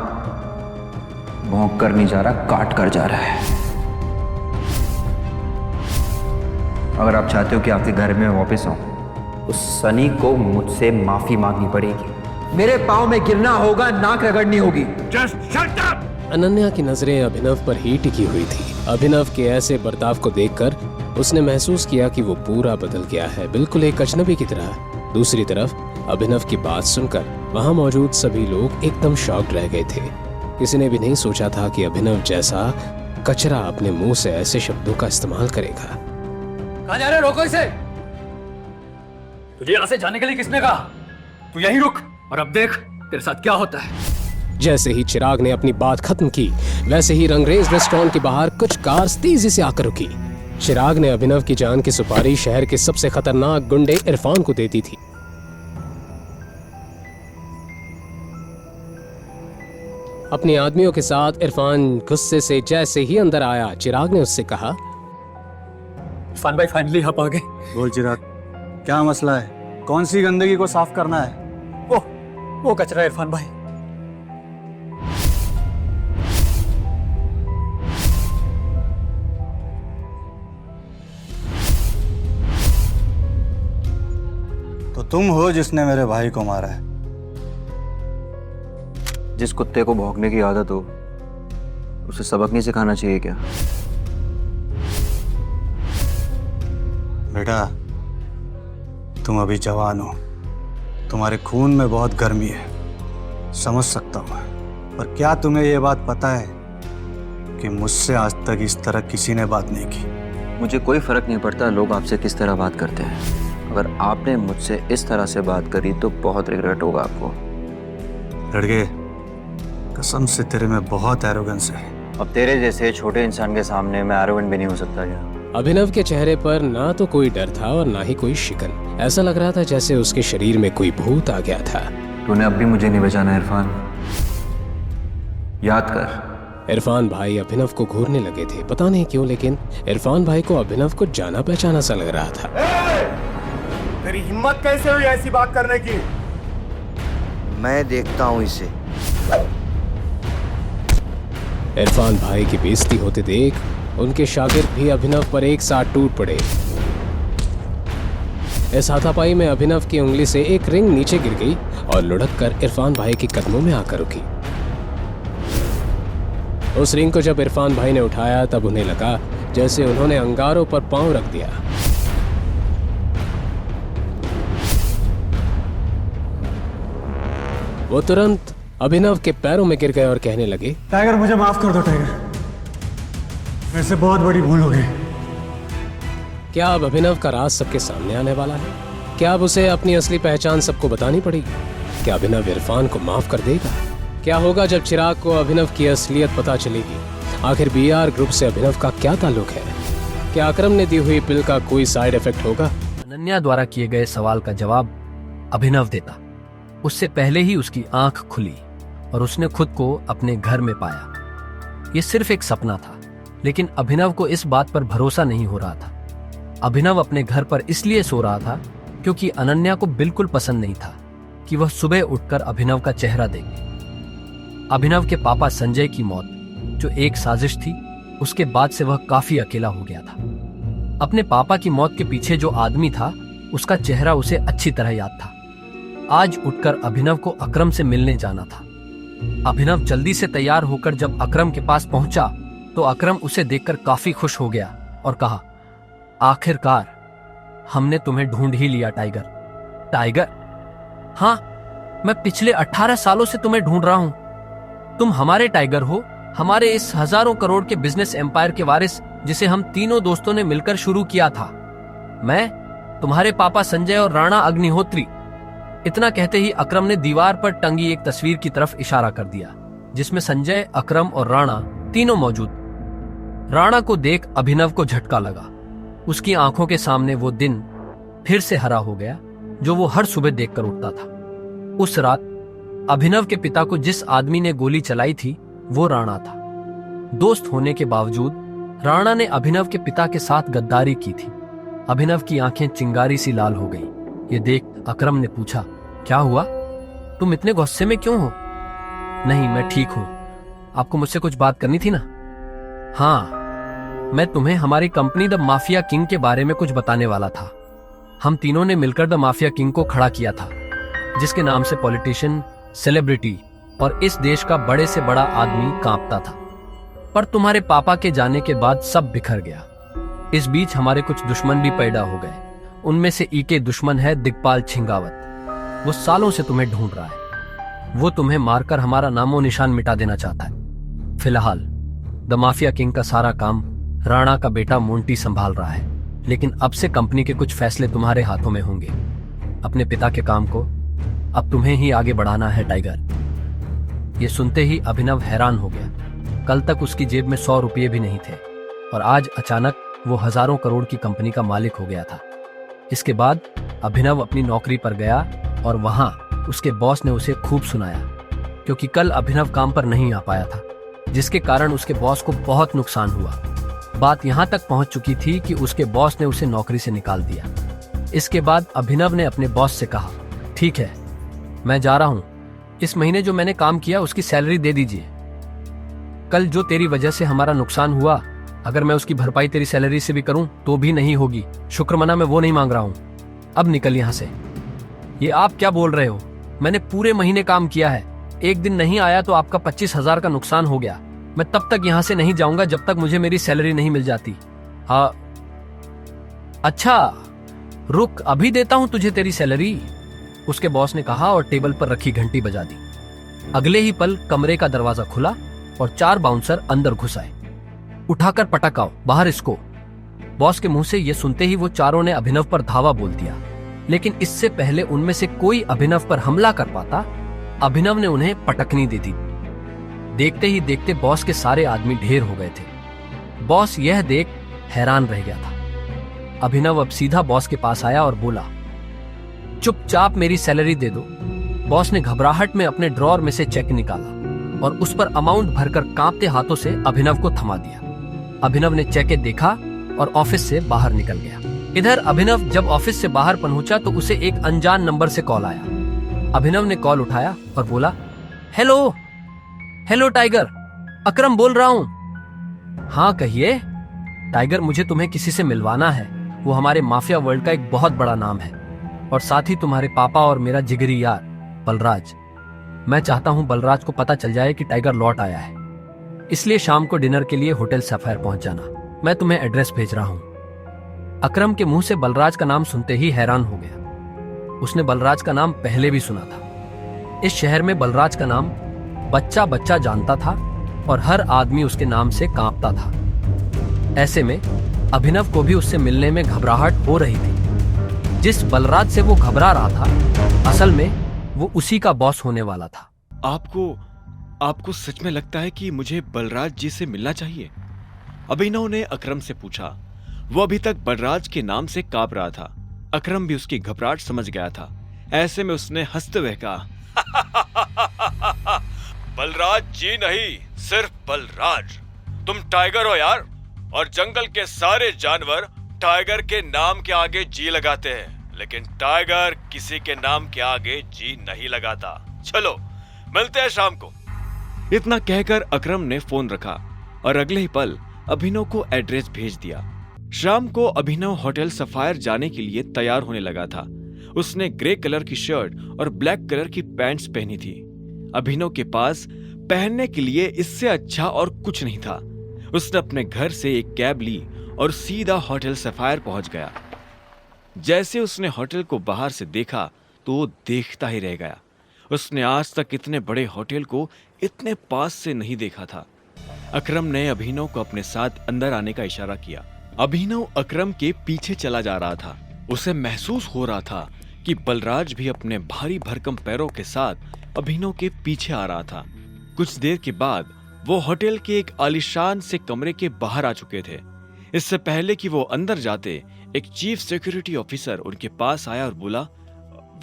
भौंक कर नहीं जा रहा, काट कर जा रहा है। अगर आप चाहते हो कि आपके घर में वापस आऊं, उस सनी को मुझसे माफी मांगनी पड़ेगी। मेरे पाँव में गिरना होगा, नाक रगड़नी होगी। Just shut up! अनन्या की नजरें अभिनव पर ही टिकी हुई थी। अभिनव के ऐसे बर्ताव को देखकर उसने महसूस किया कि वो पूरा बदल गया है, बिल्कुल एक अजनबी की तरह। दूसरी तरफ अभिनव की बात सुनकर वहां मौजूद सभी लोग एकदम शॉक्ड रह गए थे। किसी ने भी नहीं सोचा था कि अभिनव जैसा कचरा अपने मुंह से ऐसे शब्दों का इस्तेमाल करेगा। कहां जा रहे हो? रोको इसे। तुझे यहां से जाने के लिए किसने कहा? तू यहीं रुक और अब देख तेरे साथ क्या होता है। जैसे ही चिराग ने अपनी बात खत्म की, वैसे ही रंगरेज रेस्टोरेंट के बाहर कुछ कार्स तेजी से आकर रुकी। चिराग ने अभिनव की जान की सुपारी शहर के सबसे खतरनाक गुंडे इरफान को दे दी थी। अपने आदमियों के साथ इरफान गुस्से से जैसे ही अंदर आया, चिराग ने उससे कहा, इरफान भाई फाइनली आप आ गए। बोल चिराग, क्या मसला है? कौन सी गंदगी को साफ करना है? वो कचरा इरफान भाई। तो तुम हो जिसने मेरे भाई को मारा है। जिस कुत्ते को भौंकने की आदत हो उसे सबक नहीं सिखाना चाहिए क्या? बेटा, तुम अभी जवान हो, तुम्हारे खून में बहुत गर्मी है, समझ सकता हूं मैं। पर क्या तुम्हें यह बात पता है कि मुझसे आज तक इस तरह किसी ने बात नहीं की? मुझे कोई फर्क नहीं पड़ता लोग आपसे किस तरह बात करते हैं। अगर आपने मुझसे इस तरह से बात करी तो बहुत रिग्रेट होगा आपको। लड़के, कसम से तेरे में बहुत एरोगेंस है। अब तेरे जैसे छोटे इंसान के सामने मैं एरोगेंट भी नहीं हो सकता क्या? अभिनव के चेहरे पर ना तो कोई डर था और ना ही कोई शिकन। ऐसा लग रहा था जैसे उसके शरीर में कोई भूत आ गया था। तूने अब भी मुझे नहीं बचाना इरफान, याद कर। इरफान भाई अभिनव को घूरने लगे थे, पता नहीं क्यों, लेकिन इरफान भाई को अभिनव को जाना पहचाना सा लग रहा था। तेरी हिम्मत कैसे हुई ऐसी बात करने की? मैं देखता हूँ इसे। इरफान भाई की बेइज्जती होते देख उनके शागिर्द भी अभिनव पर एक साथ टूट पड़े। इस हाथापाई में अभिनव की उंगली से एक रिंग नीचे गिर गई और लुढ़क कर इरफान भाई के कदमों में आकर रुकी। उस रिंग को जब इरफान भाई ने उठाया तब उन्हें लगा जैसे उन्होंने अंगारों पर पांव रख दिया। वो तुरंत अभिनव के पैरों में गिर गए और कहने लगे, टाइगर, मुझे माफ कर दो टाइगर, मेरे से बहुत बड़ी भूल हो गई। क्या अब अभिनव का राज सबके सामने आने वाला है? क्या अब उसे अपनी असली पहचान सबको बतानी पड़ेगी? क्या अभिनव इरफान को माफ कर देगा? क्या होगा जब चिराग को अभिनव की असलियत पता चलेगी? आखिर बीआर ग्रुप से अभिनव का क्या ताल्लुक है? क्या अकरम ने दी हुई पिल का कोई साइड इफेक्ट होगा? अनन्या द्वारा किए गए सवाल का जवाब अभिनव देता। उससे पहले ही उसकी आंख खुली और उसने खुद को अपने घर में पाया। ये सिर्फ एक सपना था, लेकिन अभिनव को इस बात पर भरोसा नहीं हो रहा था। अभिनव अपने घर पर इसलिए सो रहा था क्योंकि अनन्या को बिल्कुल पसंद नहीं था कि वह सुबह उठकर अभिनव का चेहरा देखे। अभिनव के पापा संजय की मौत जो एक साजिश थी, उसके बाद से वह काफी अकेला हो गया था। अपने पापा की मौत के पीछे जो आदमी था उसका चेहरा उसे अच्छी तरह याद था। आज उठकर अभिनव को अकरम से मिलने जाना था। अभिनव जल्दी से तैयार होकर जब अकरम के पास पहुंचा तो अकरम उसे देखकर काफी खुश हो गया और कहा, आखिरकार हमने तुम्हें ढूंढ ही लिया टाइगर। टाइगर? हाँ, मैं पिछले 18 सालों से तुम्हें ढूंढ रहा हूं। तुम हमारे टाइगर हो, हमारे इस हजारों करोड़ के बिजनेस एम्पायर के वारिस जिसे हम तीनों दोस्तों ने मिलकर शुरू किया था। मैं, तुम्हारे पापा संजय और राणा अग्निहोत्री। इतना कहते ही अकरम ने दीवार पर टंगी एक तस्वीर की तरफ इशारा कर दिया जिसमें संजय, अकरम और राणा तीनों मौजूद। राणा को देख अभिनव को झटका लगा। उसकी आंखों के सामने वो दिन फिर से हरा हो गया जो वो हर सुबह देखकर उठता था। उस रात अभिनव के पिता को जिस आदमी ने गोली चलाई थी वो राणा था। दोस्त होने के बावजूद राणा ने अभिनव के पिता के साथ गद्दारी की थी। अभिनव की आंखें चिंगारी सी लाल हो गई। ये देख अकरम ने पूछा, क्या हुआ? तुम इतने गुस्से में क्यों हो? नहीं, मैं ठीक हूं। आपको मुझसे कुछ बात करनी थी ना? हाँ, मैं तुम्हें हमारी कंपनी द माफिया किंग के बारे में कुछ बताने वाला था। हम तीनों ने मिलकर द माफिया किंग को खड़ा किया था, जिसके नाम से पॉलिटिशियन, सेलिब्रिटी और इस देश का बड़े से बड़ा आदमी कांपता था। पर तुम्हारे पापा के जाने के बाद सब बिखर गया। इस बीच हमारे कुछ दुश्मन भी पैदा हो गए। उनमें से एक दुश्मन है दिग्पाल छिंगावत। वो सालों से तुम्हें ढूंढ रहा है। वो तुम्हें मारकर हमारा नामो निशान मिटा देना चाहता है। फिलहाल द माफिया किंग का सारा काम राणा का बेटा मोंटी संभाल रहा है, लेकिन अब से कंपनी के कुछ फैसले तुम्हारे हाथों में होंगे। अपने पिता के काम को अब तुम्हें ही आगे बढ़ाना है टाइगर। ये सुनते ही अभिनव हैरान हो गया। कल तक उसकी जेब में 100 रुपये भी नहीं थे और आज अचानक वो हजारों करोड़ की कंपनी का मालिक हो गया था। इसके बाद अभिनव अपनी नौकरी पर गया और वहां उसके बॉस ने उसे खूब सुनाया, क्योंकि कल अभिनव काम पर नहीं आ पाया था, जिसके कारण उसके बॉस को बहुत नुकसान हुआ। बात यहां तक पहुंच चुकी थी कि उसके बॉस ने उसे नौकरी से निकाल दिया। इसके बाद अभिनव ने अपने बॉस से कहा, ठीक है, मैं जा रहा हूं। इस महीने जो मैंने काम किया उसकी सैलरी दे दीजिए। कल जो तेरी वजह से हमारा नुकसान हुआ, अगर मैं उसकी भरपाई तेरी सैलरी से भी करूं तो भी नहीं होगी। शुक्रमना मैं वो नहीं मांग रहा हूं। अब निकल यहां से। ये आप क्या बोल रहे हो? मैंने पूरे महीने काम किया है। एक दिन नहीं आया तो आपका 25,000 का नुकसान हो गया। मैं तब तक यहां से नहीं जाऊंगा जब तक मुझे मेरी सैलरी नहीं मिल जाती। हाँ, अच्छा रुक, अभी देता हूं तुझे तेरी सैलरी, उसके बॉस ने कहा और टेबल पर रखी घंटी बजा दी। अगले ही पल कमरे का दरवाजा खुला और 4 बाउंसर अंदर घुस आए। उठाकर पटकाओ, बाहर इसको। बॉस के मुंह से यह सुनते ही वो चारों ने अभिनव पर धावा बोल दिया, लेकिन इससे पहले उनमें से कोई अभिनव पर हमला कर पाता, अभिनव ने उन्हें पटकनी दे दी। देखते ही देखते बॉस के सारे आदमी ढेर हो गए थे। बॉस यह देख हैरान रह गया था। अभिनव अब सीधा बॉस के पास आया और बोला, चुपचाप मेरी सैलरी दे दो। बॉस ने घबराहट में अपने ड्रॉर में से चेक निकाला और उस पर अमाउंट भरकर कांपते हाथों से अभिनव को थमा दिया। अभिनव ने चेक देखा और ऑफिस से बाहर निकल गया। इधर अभिनव जब ऑफिस से बाहर पहुंचा तो उसे एक अनजान नंबर से कॉल आया। अभिनव ने कॉल उठाया और बोला, हेलो हेलो टाइगर, अकरम बोल रहा हूं। हाँ कहिए। टाइगर, मुझे तुम्हें किसी से मिलवाना है। वो हमारे माफिया वर्ल्ड का एक बहुत बड़ा नाम है और साथ ही तुम्हारे पापा और मेरा जिगरी यार बलराज। मैं चाहता हूं बलराज को पता चल जाए कि टाइगर लौट आया है, इसलिए शाम को डिनर के लिए होटल सफायर पहुंच जाना। मैं तुम्हें एड्रेस भेज रहा हूं। अकरम के मुंह से बलराज का नाम सुनते ही हैरान हो गया। उसने बलराज का नाम पहले भी सुना था। इस शहर में बलराज का नाम बच्चा बच्चा जानता था और हर आदमी उसके नाम से कांपता था। ऐसे में अभिनव को भी उससे मिलने में घबराहट हो रही थी। जिस बलराज से वो घबरा रहा था, असल में वो उसी का बॉस होने वाला था। आपको सच में लगता है कि मुझे बलराज जी से मिलना चाहिए? अभिनव ने अकरम से पूछा। वो अभी तक बलराज के नाम से कांप रहा था। अकरम भी उसकी घबराहट समझ गया था। ऐसे में उसने हंसते हुए कहा, बलराज जी नहीं, सिर्फ बलराज। तुम टाइगर हो यार, और जंगल के सारे जानवर टाइगर के नाम के आगे जी लगाते हैं, लेकिन टाइगर किसी के नाम के आगे जी नहीं लगाता। चलो मिलते हैं शाम को। इतना कहकर अकरम ने फोन रखा और अगले ही पल अभिनव को एड्रेस भेज दिया। शाम को अभिनव होटल सफायर जाने के लिए तैयार होने लगा था। उसने ग्रे कलर की शर्ट और ब्लैक कलर की पैंट्स पहनी थी। अभिनव के पास पहनने के लिए इससे अच्छा और कुछ नहीं था। उसने अपने घर से एक कैब ली और सीधा होटल सफायर पहुंच गया। जैसे उसने होटल को बाहर से देखा तो वो देखता ही रह गया। उसने आज तक इतने बड़े होटल को इतने पास से नहीं देखा था। अकरम ने अभिनव को अपने साथ अंदर आने का इशारा किया। अभिनव अकरम के पीछे चला जा रहा था। उसे महसूस हो रहा था कि बलराज भी अपने भारी भरकम पैरों के साथ अभिनव के पीछे आ रहा था। कुछ देर के बाद वो होटल के एक आलीशान से कमरे के बाहर आ चुके थे। इससे पहले कि वो अंदर जाते, एक चीफ सिक्योरिटी ऑफिसर उनके पास आया और बोला,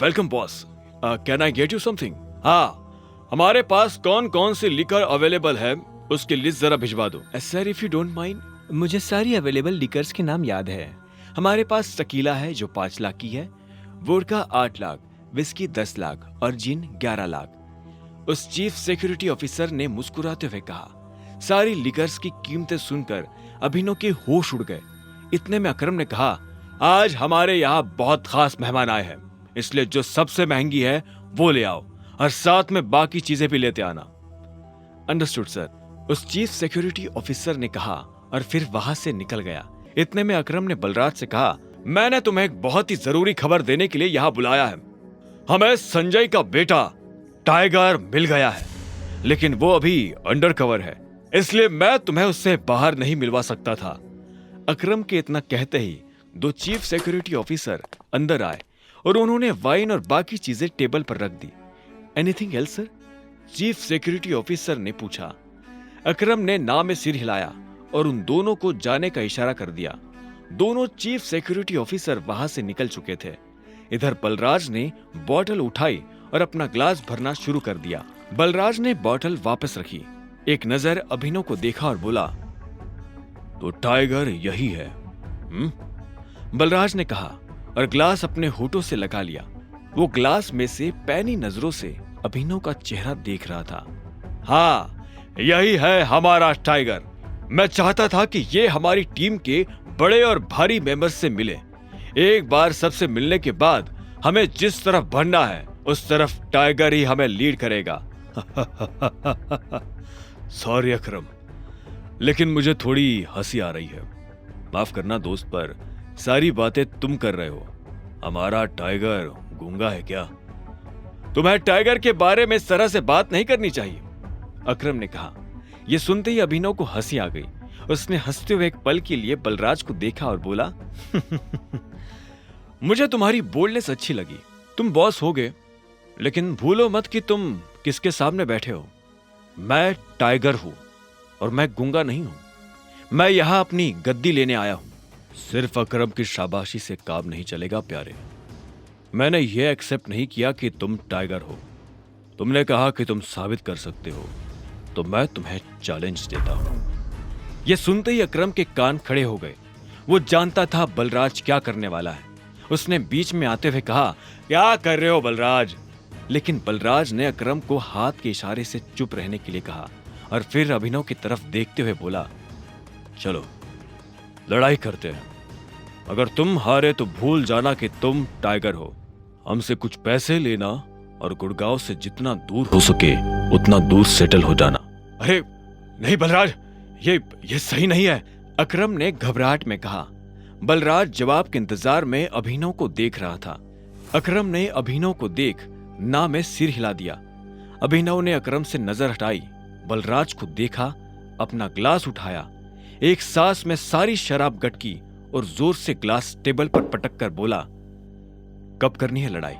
welcome boss, can I get you something? हाँ, हमारे पास कौन कौन सी लिकर अवेलेबल है उसकी लिस्ट जरा भिजवा दो। Sir if you don't mind, मुझे सारी अवेलेबल लिकर्स के नाम याद है। हमारे पास टकीला है जो 5 लाख की है, वोडका 8 लाख, विस्की 10 लाख और जिन 11 लाख। उस चीफ सिक्योरिटी ऑफिसर ने मुस्कुराते हुए कहा। सारी लिकर्स की कीमतें सुनकर अभिनव के होश उड़ गए। इतने में अकरम ने कहा, आज हमारे यहाँ बहुत खास मेहमान आए हैं, इसलिए जो सबसे महंगी है वो ले आओ और साथ में बाकी चीजें भी लेते आना। Understood sir. उस चीफ सिक्योरिटी ऑफिसर ने कहा और फिर वहां से निकल गया। इतने में अकरम ने बलराज से कहा, मैंने तुम्हें एक बहुत ही जरूरी खबर देने के लिए यहाँ बुलाया है। हमें संजय का बेटा टाइगर मिल गया है, लेकिन वो अभी अंडर कवर है, इसलिए मैं तुम्हें उससे बाहर नहीं मिलवा सकता था। अकरम के इतना कहते ही दो चीफ सिक्योरिटी ऑफिसर अंदर आए और उन्होंने वाइन और बाकी चीजें टेबल पर रख दी। Anything else sir? Chief security officer ने पूछा। अकरम ने ना में सिर हिलाया और उन दोनों को जाने का इशारा कर दिया। दोनों चीफ सिक्योरिटी ऑफिसर वहां से निकल चुके थे। इधर बलराज ने बॉटल उठाई और अपना ग्लास भरना शुरू कर दिया। बलराज ने बॉटल वापस रखी, एक नजर अभिनव को देखा और बोला, तो टाइगर यही है? बलराज ने कहा और ग्लास अपने होठों से लगा लिया। वो ग्लास में से पैनी नजरों से अभिनव का चेहरा देख रहा था। हाँ, यही है हमारा टाइगर। मैं चाहता था कि ये हमारी टीम के बड़े और भारी मेंबर्स से मिले। एक बार सबसे मिलने के बाद हमें जिस तरफ बढ़ना है उस तरफ टाइगर ही हमें लीड करेगा। सॉरी अकरम, लेकिन मुझे थोड़ी हंसी आ रही है। माफ करना दोस्त, पर सारी बातें तुम कर रहे हो। हमारा टाइगर गूंगा है क्या? तुम्हें टाइगर के बारे में इस तरह से बात नहीं करनी चाहिए, अकरम ने कहा। यह सुनते ही अभिनव को हंसी आ गई। उसने हंसते हुए एक पल के लिए बलराज को देखा और बोला, मुझे तुम्हारी बोल्डनेस अच्छी लगी। तुम बॉस हो गए, लेकिन भूलो मत कि तुम किसके सामने बैठे हो। मैं टाइगर हूं और मैं गूंगा नहीं हूं। मैं यहां अपनी गद्दी लेने आया हूं। सिर्फ अकरम की शाबाशी से काम नहीं चलेगा प्यारे। मैंने यह एक्सेप्ट नहीं किया कि तुम टाइगर हो। तुमने कहा कि तुम साबित कर सकते हो, तो मैं तुम्हें चैलेंज देता हूं। यह सुनते ही अकरम के कान खड़े हो गए। वो जानता था बलराज क्या करने वाला है। उसने बीच में आते हुए कहा, क्या कर रहे हो बलराज? लेकिन बलराज ने अकरम को हाथ के इशारे से चुप रहने के लिए कहा और फिर अभिनव की तरफ देखते हुए बोला, चलो लड़ाई करते हैं। अगर तुम हारे तो भूल जाना कि तुम टाइगर हो। हमसे कुछ पैसे लेना और गुड़गांव से जितना दूर हो सके उतना दूर सेटल हो जाना। अरे नहीं बलराज, ये सही नहीं है, अकरम ने घबराहट में कहा। बलराज जवाब के इंतजार में अभिनव को देख रहा था। अकरम ने अभिनव को देख ना में सिर हिला दिया। अभिनव ने अकरम से नजर हटाई, बलराज को देखा, अपना ग्लास उठाया, एक सांस में सारी शराब गटकी और जोर से ग्लास टेबल पर पटक कर बोला, कब करनी है लड़ाई?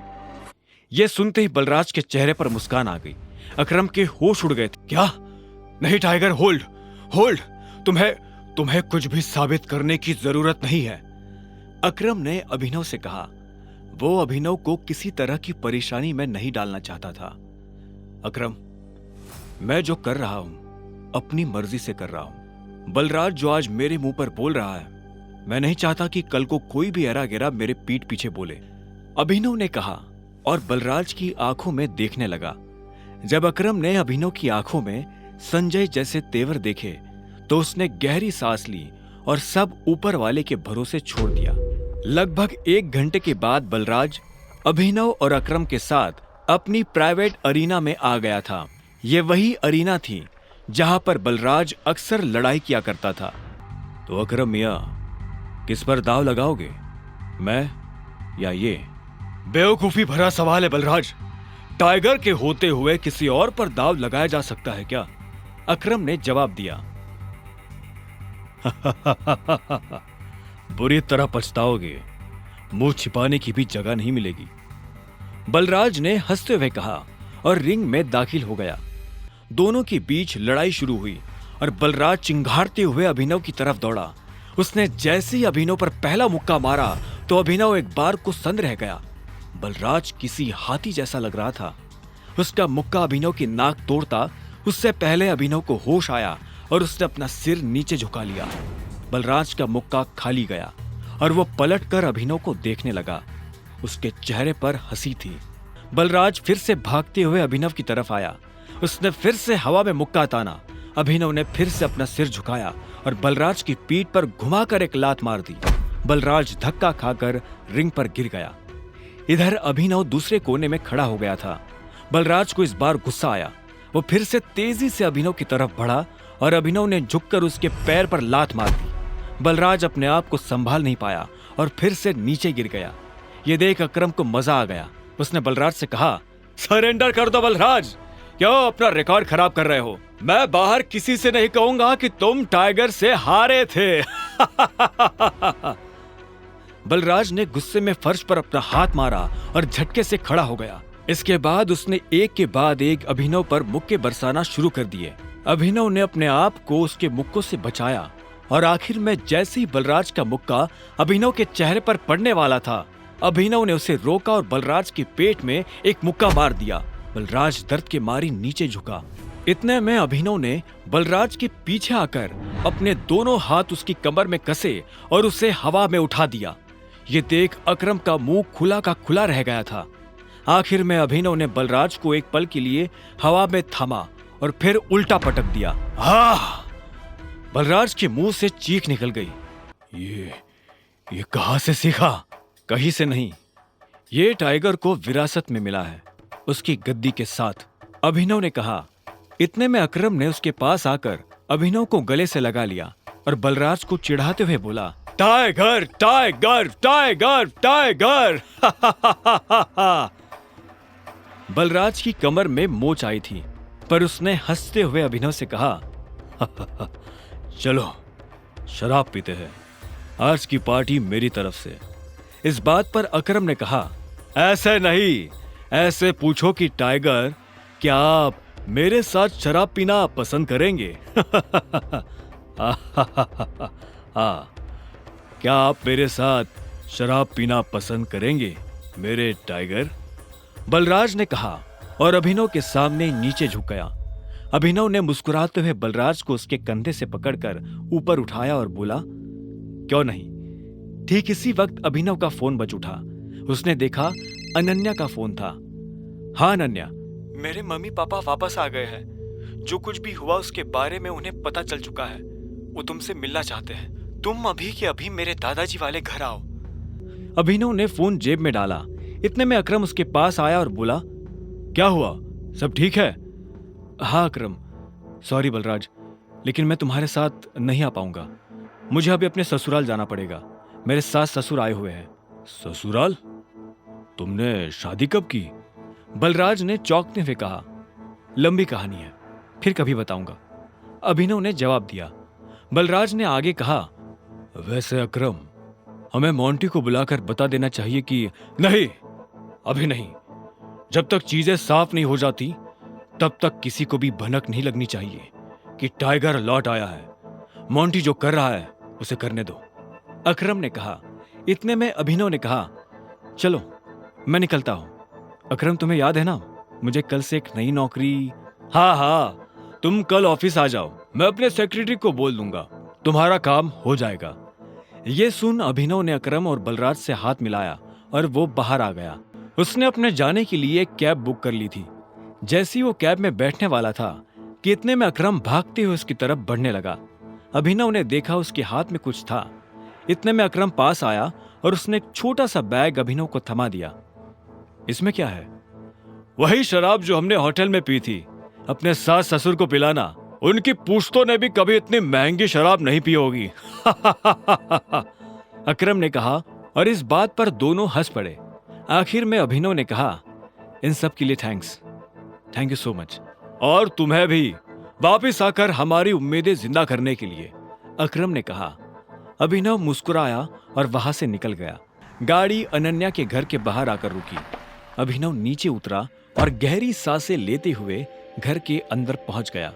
यह सुनते ही बलराज के चेहरे पर मुस्कान आ गई। अकरम के होश उड़ गए थे। क्या? नहीं टाइगर, होल्ड होल्ड, तुम्हें कुछ भी साबित करने की जरूरत नहीं है, अकरम ने अभिनव से कहा। वो अभिनव को किसी तरह की परेशानी में नहीं डालना चाहता था। अकरम, मैं जो कर रहा हूं अपनी मर्जी से कर रहा हूं। बलराज जो आज मेरे मुंह पर बोल रहा है, मैं नहीं चाहता कि कल को कोई भी एरा गेरा मेरे पीठ पीछे बोले, अभिनव ने कहा और बलराज की आंखों में देखने लगा। जब अकरम ने अभिनव की आंखों में संजय जैसे तेवर देखे तो उसने गहरी सांस ली और सब ऊपर वाले के भरोसे छोड़ दिया। लगभग 1 घंटे के बाद बलराज अभिनव और अकरम के साथ अपनी प्राइवेट अरीना में आ गया था। ये वही अरीना थी जहां पर बलराज अक्सर लड़ाई किया करता था। तो अकरम मियां, किस पर दाव लगाओगे, मैं या ये? बेवकूफी भरा सवाल है बलराज। टाइगर के होते हुए किसी और पर दाव लगाया जा सकता है क्या? अकरम ने जवाब दिया। बुरी तरह पछताओगे, मुंह छिपाने की भी जगह नहीं मिलेगी, बलराज ने हंसते हुए कहा और रिंग में दाखिल हो गया। दोनों के बीच लड़ाई शुरू हुई और बलराज चिंघाड़ते हुए अभिनव की तरफ दौड़ा। उसने जैसे ही अभिनव पर पहला मुक्का मारा तो अभिनव एक बार को सन्न रह गया। बलराज किसी हाथी जैसा लग रहा था। उसका मुक्का अभिनव की नाक तोड़ता उससे पहले अभिनव को होश आया और उसने अपना सिर नीचे झुका लिया। बलराज का मुक्का खाली गया और वो पलटकर अभिनव को देखने लगा। उसके चेहरे पर हंसी थी। बलराज फिर से भागते हुए अभिनव की तरफ आया। उसने फिर से हवा में मुक्का ताना। अभिनव ने फिर से अपना सिर झुकाया और बलराज की पीठ पर घुमाकर एक लात मार दी। बलराज धक्का खाकर रिंग पर गिर गया। इधर अभिनव दूसरे कोने में खड़ा हो गया था। बलराज को इस बार गुस्सा आया। वो फिर से तेजी से अभिनव की तरफ बढ़ा और अभिनव ने झुककर उसके पैर पर लात मार दी। बलराज अपने आप को संभाल नहीं पाया और फिर से नीचे गिर गया। ये देख अकरम को मजा आ गया। उसने बलराज से कहा, सरेंडर कर दो बलराज, क्यों अपना रिकॉर्ड खराब कर रहे हो? मैं बाहर किसी से नहीं कहूंगा कि तुम टाइगर से हारे थे। बलराज ने गुस्से में फर्श पर अपना हाथ मारा और झटके से खड़ा हो गया। इसके बाद उसने एक के बाद एक अभिनव पर मुक्के बरसाना शुरू कर दिए। अभिनव ने अपने आप को उसके मुक्कों से बचाया और आखिर में जैसे ही बलराज का मुक्का अभिनव के चेहरे पर पड़ने वाला था, अभिनव ने उसे रोका और बलराज के पेट में एक मुक्का मार दिया। बलराज दर्द के मारी नीचे झुका। इतने में अभिनव ने बलराज के पीछे आकर अपने दोनों हाथ उसकी कमर में कसे और उसे हवा में उठा दिया। ये देख अकरम का मुंह खुला का खुला रह गया था। आखिर में अभिनव ने बलराज को एक पल के लिए हवा में थामा और फिर उल्टा पटक दिया। बलराज के मुंह से चीख निकल गई। ये कहां से सीखा? कहीं से नहीं, ये टाइगर को विरासत में मिला है, उसकी गद्दी के साथ, अभिनव ने कहा। इतने में अकरम ने उसके पास आकर अभिनव को गले से लगा लिया और बलराज को चिढ़ाते हुए बोला, tiger tiger tiger tiger. Balraj की कमर में मोच आई थी, पर उसने हंसते हुए अभिनव से कहा, चलो शराब पीते हैं, आज की पार्टी मेरी तरफ से। इस बात पर अकरम ने कहा, ऐसे नहीं, ऐसे पूछो कि टाइगर, क्या आप मेरे साथ शराब पीना पसंद करेंगे? क्या आप मेरे साथ शराब पीना पसंद करेंगे मेरे टाइगर? बलराज ने कहा और अभिनव के सामने नीचे झुक गया। अभिनव ने मुस्कुराते हुए बलराज को उसके कंधे से पकड़कर ऊपर उठाया और बोला, क्यों नहीं। ठीक इसी वक्त अभिनव का फोन बज उठा। उसने देखा अनन्या का फोन था। हाँ अनन्या, मेरे मम्मी पापा वापस आ गए हैं। जो कुछ भी हुआ उसके बारे में उन्हें पता चल चुका है। वो तुमसे मिलना चाहते हैं। तुम अभी के अभी मेरे दादाजी वाले घर आओ। अभिनव ने फोन जेब में डाला। इतने में अकरम उसके पास आया और बोला, क्या हुआ, सब ठीक है? हाँ अकरम, सॉरी बलराज, लेकिन मैं तुम्हारे साथ नहीं आ पाऊंगा। मुझे अभी अपने ससुराल जाना पड़ेगा। मेरे सास ससुर आए हुए हैं। ससुराल? तुमने शादी कब की? बलराज ने चौंकते हुए कहा। लंबी कहानी है, फिर कभी बताऊंगा, अभिनव ने जवाब दिया। बलराज ने आगे कहा, वैसे अकरम, हमें मोंटी को बुलाकर बता देना चाहिए कि नहीं, अभी नहीं। जब तक चीजें साफ नहीं हो जाती तब तक किसी को भी भनक नहीं लगनी चाहिए कि टाइगर लौट आया है। मोंटी जो कर रहा है उसे करने दो, अकरम ने कहा। इतने में अभिनव ने कहा, चलो मैं निकलता हूं। अकरम, तुम्हें याद है ना, मुझे कल से एक नई नौकरी। हाँ, तुम कल ऑफिस आ जाओ, मैं अपने सेक्रेटरी को बोल दूंगा, तुम्हारा काम हो जाएगा। ये सुन अभिनव ने अकरम और बलराज से हाथ मिलाया और वो बाहर आ गया। उसने अपने जाने के लिए एक कैब बुक कर ली थी। जैसे ही वो कैब में बैठने वाला था कि इतने में अकरम भागते हुए उसकी तरफ बढ़ने लगा। अभिनव ने देखा उसके हाथ में कुछ था। इतने में अकरम पास आया और उसने एक छोटा सा बैग अभिनव को थमा दिया। इसमें क्या है? वही शराब जो हमने होटल में पी थी। अपने सास ससुर को पिलाना। उनकी पूछतों ने भी कभी इतनी महंगी शराब नहीं पी होगी। अकरम ने कहा और इस बात पर दोनों हंस पड़े। आखिर में अभिनव ने कहा, इन सब के लिए थैंक यू सो मच, और तुम्हें भी वापिस आकर हमारी उम्मीदें जिंदा करने के लिए, अकरम ने कहा। अभिनव मुस्कुराया और वहां से निकल गया। गाड़ी अनन्या के घर के बाहर आकर रुकी। अभिनव नीचे उतरा और गहरी सांसें लेते हुए घर के अंदर पहुंच गया।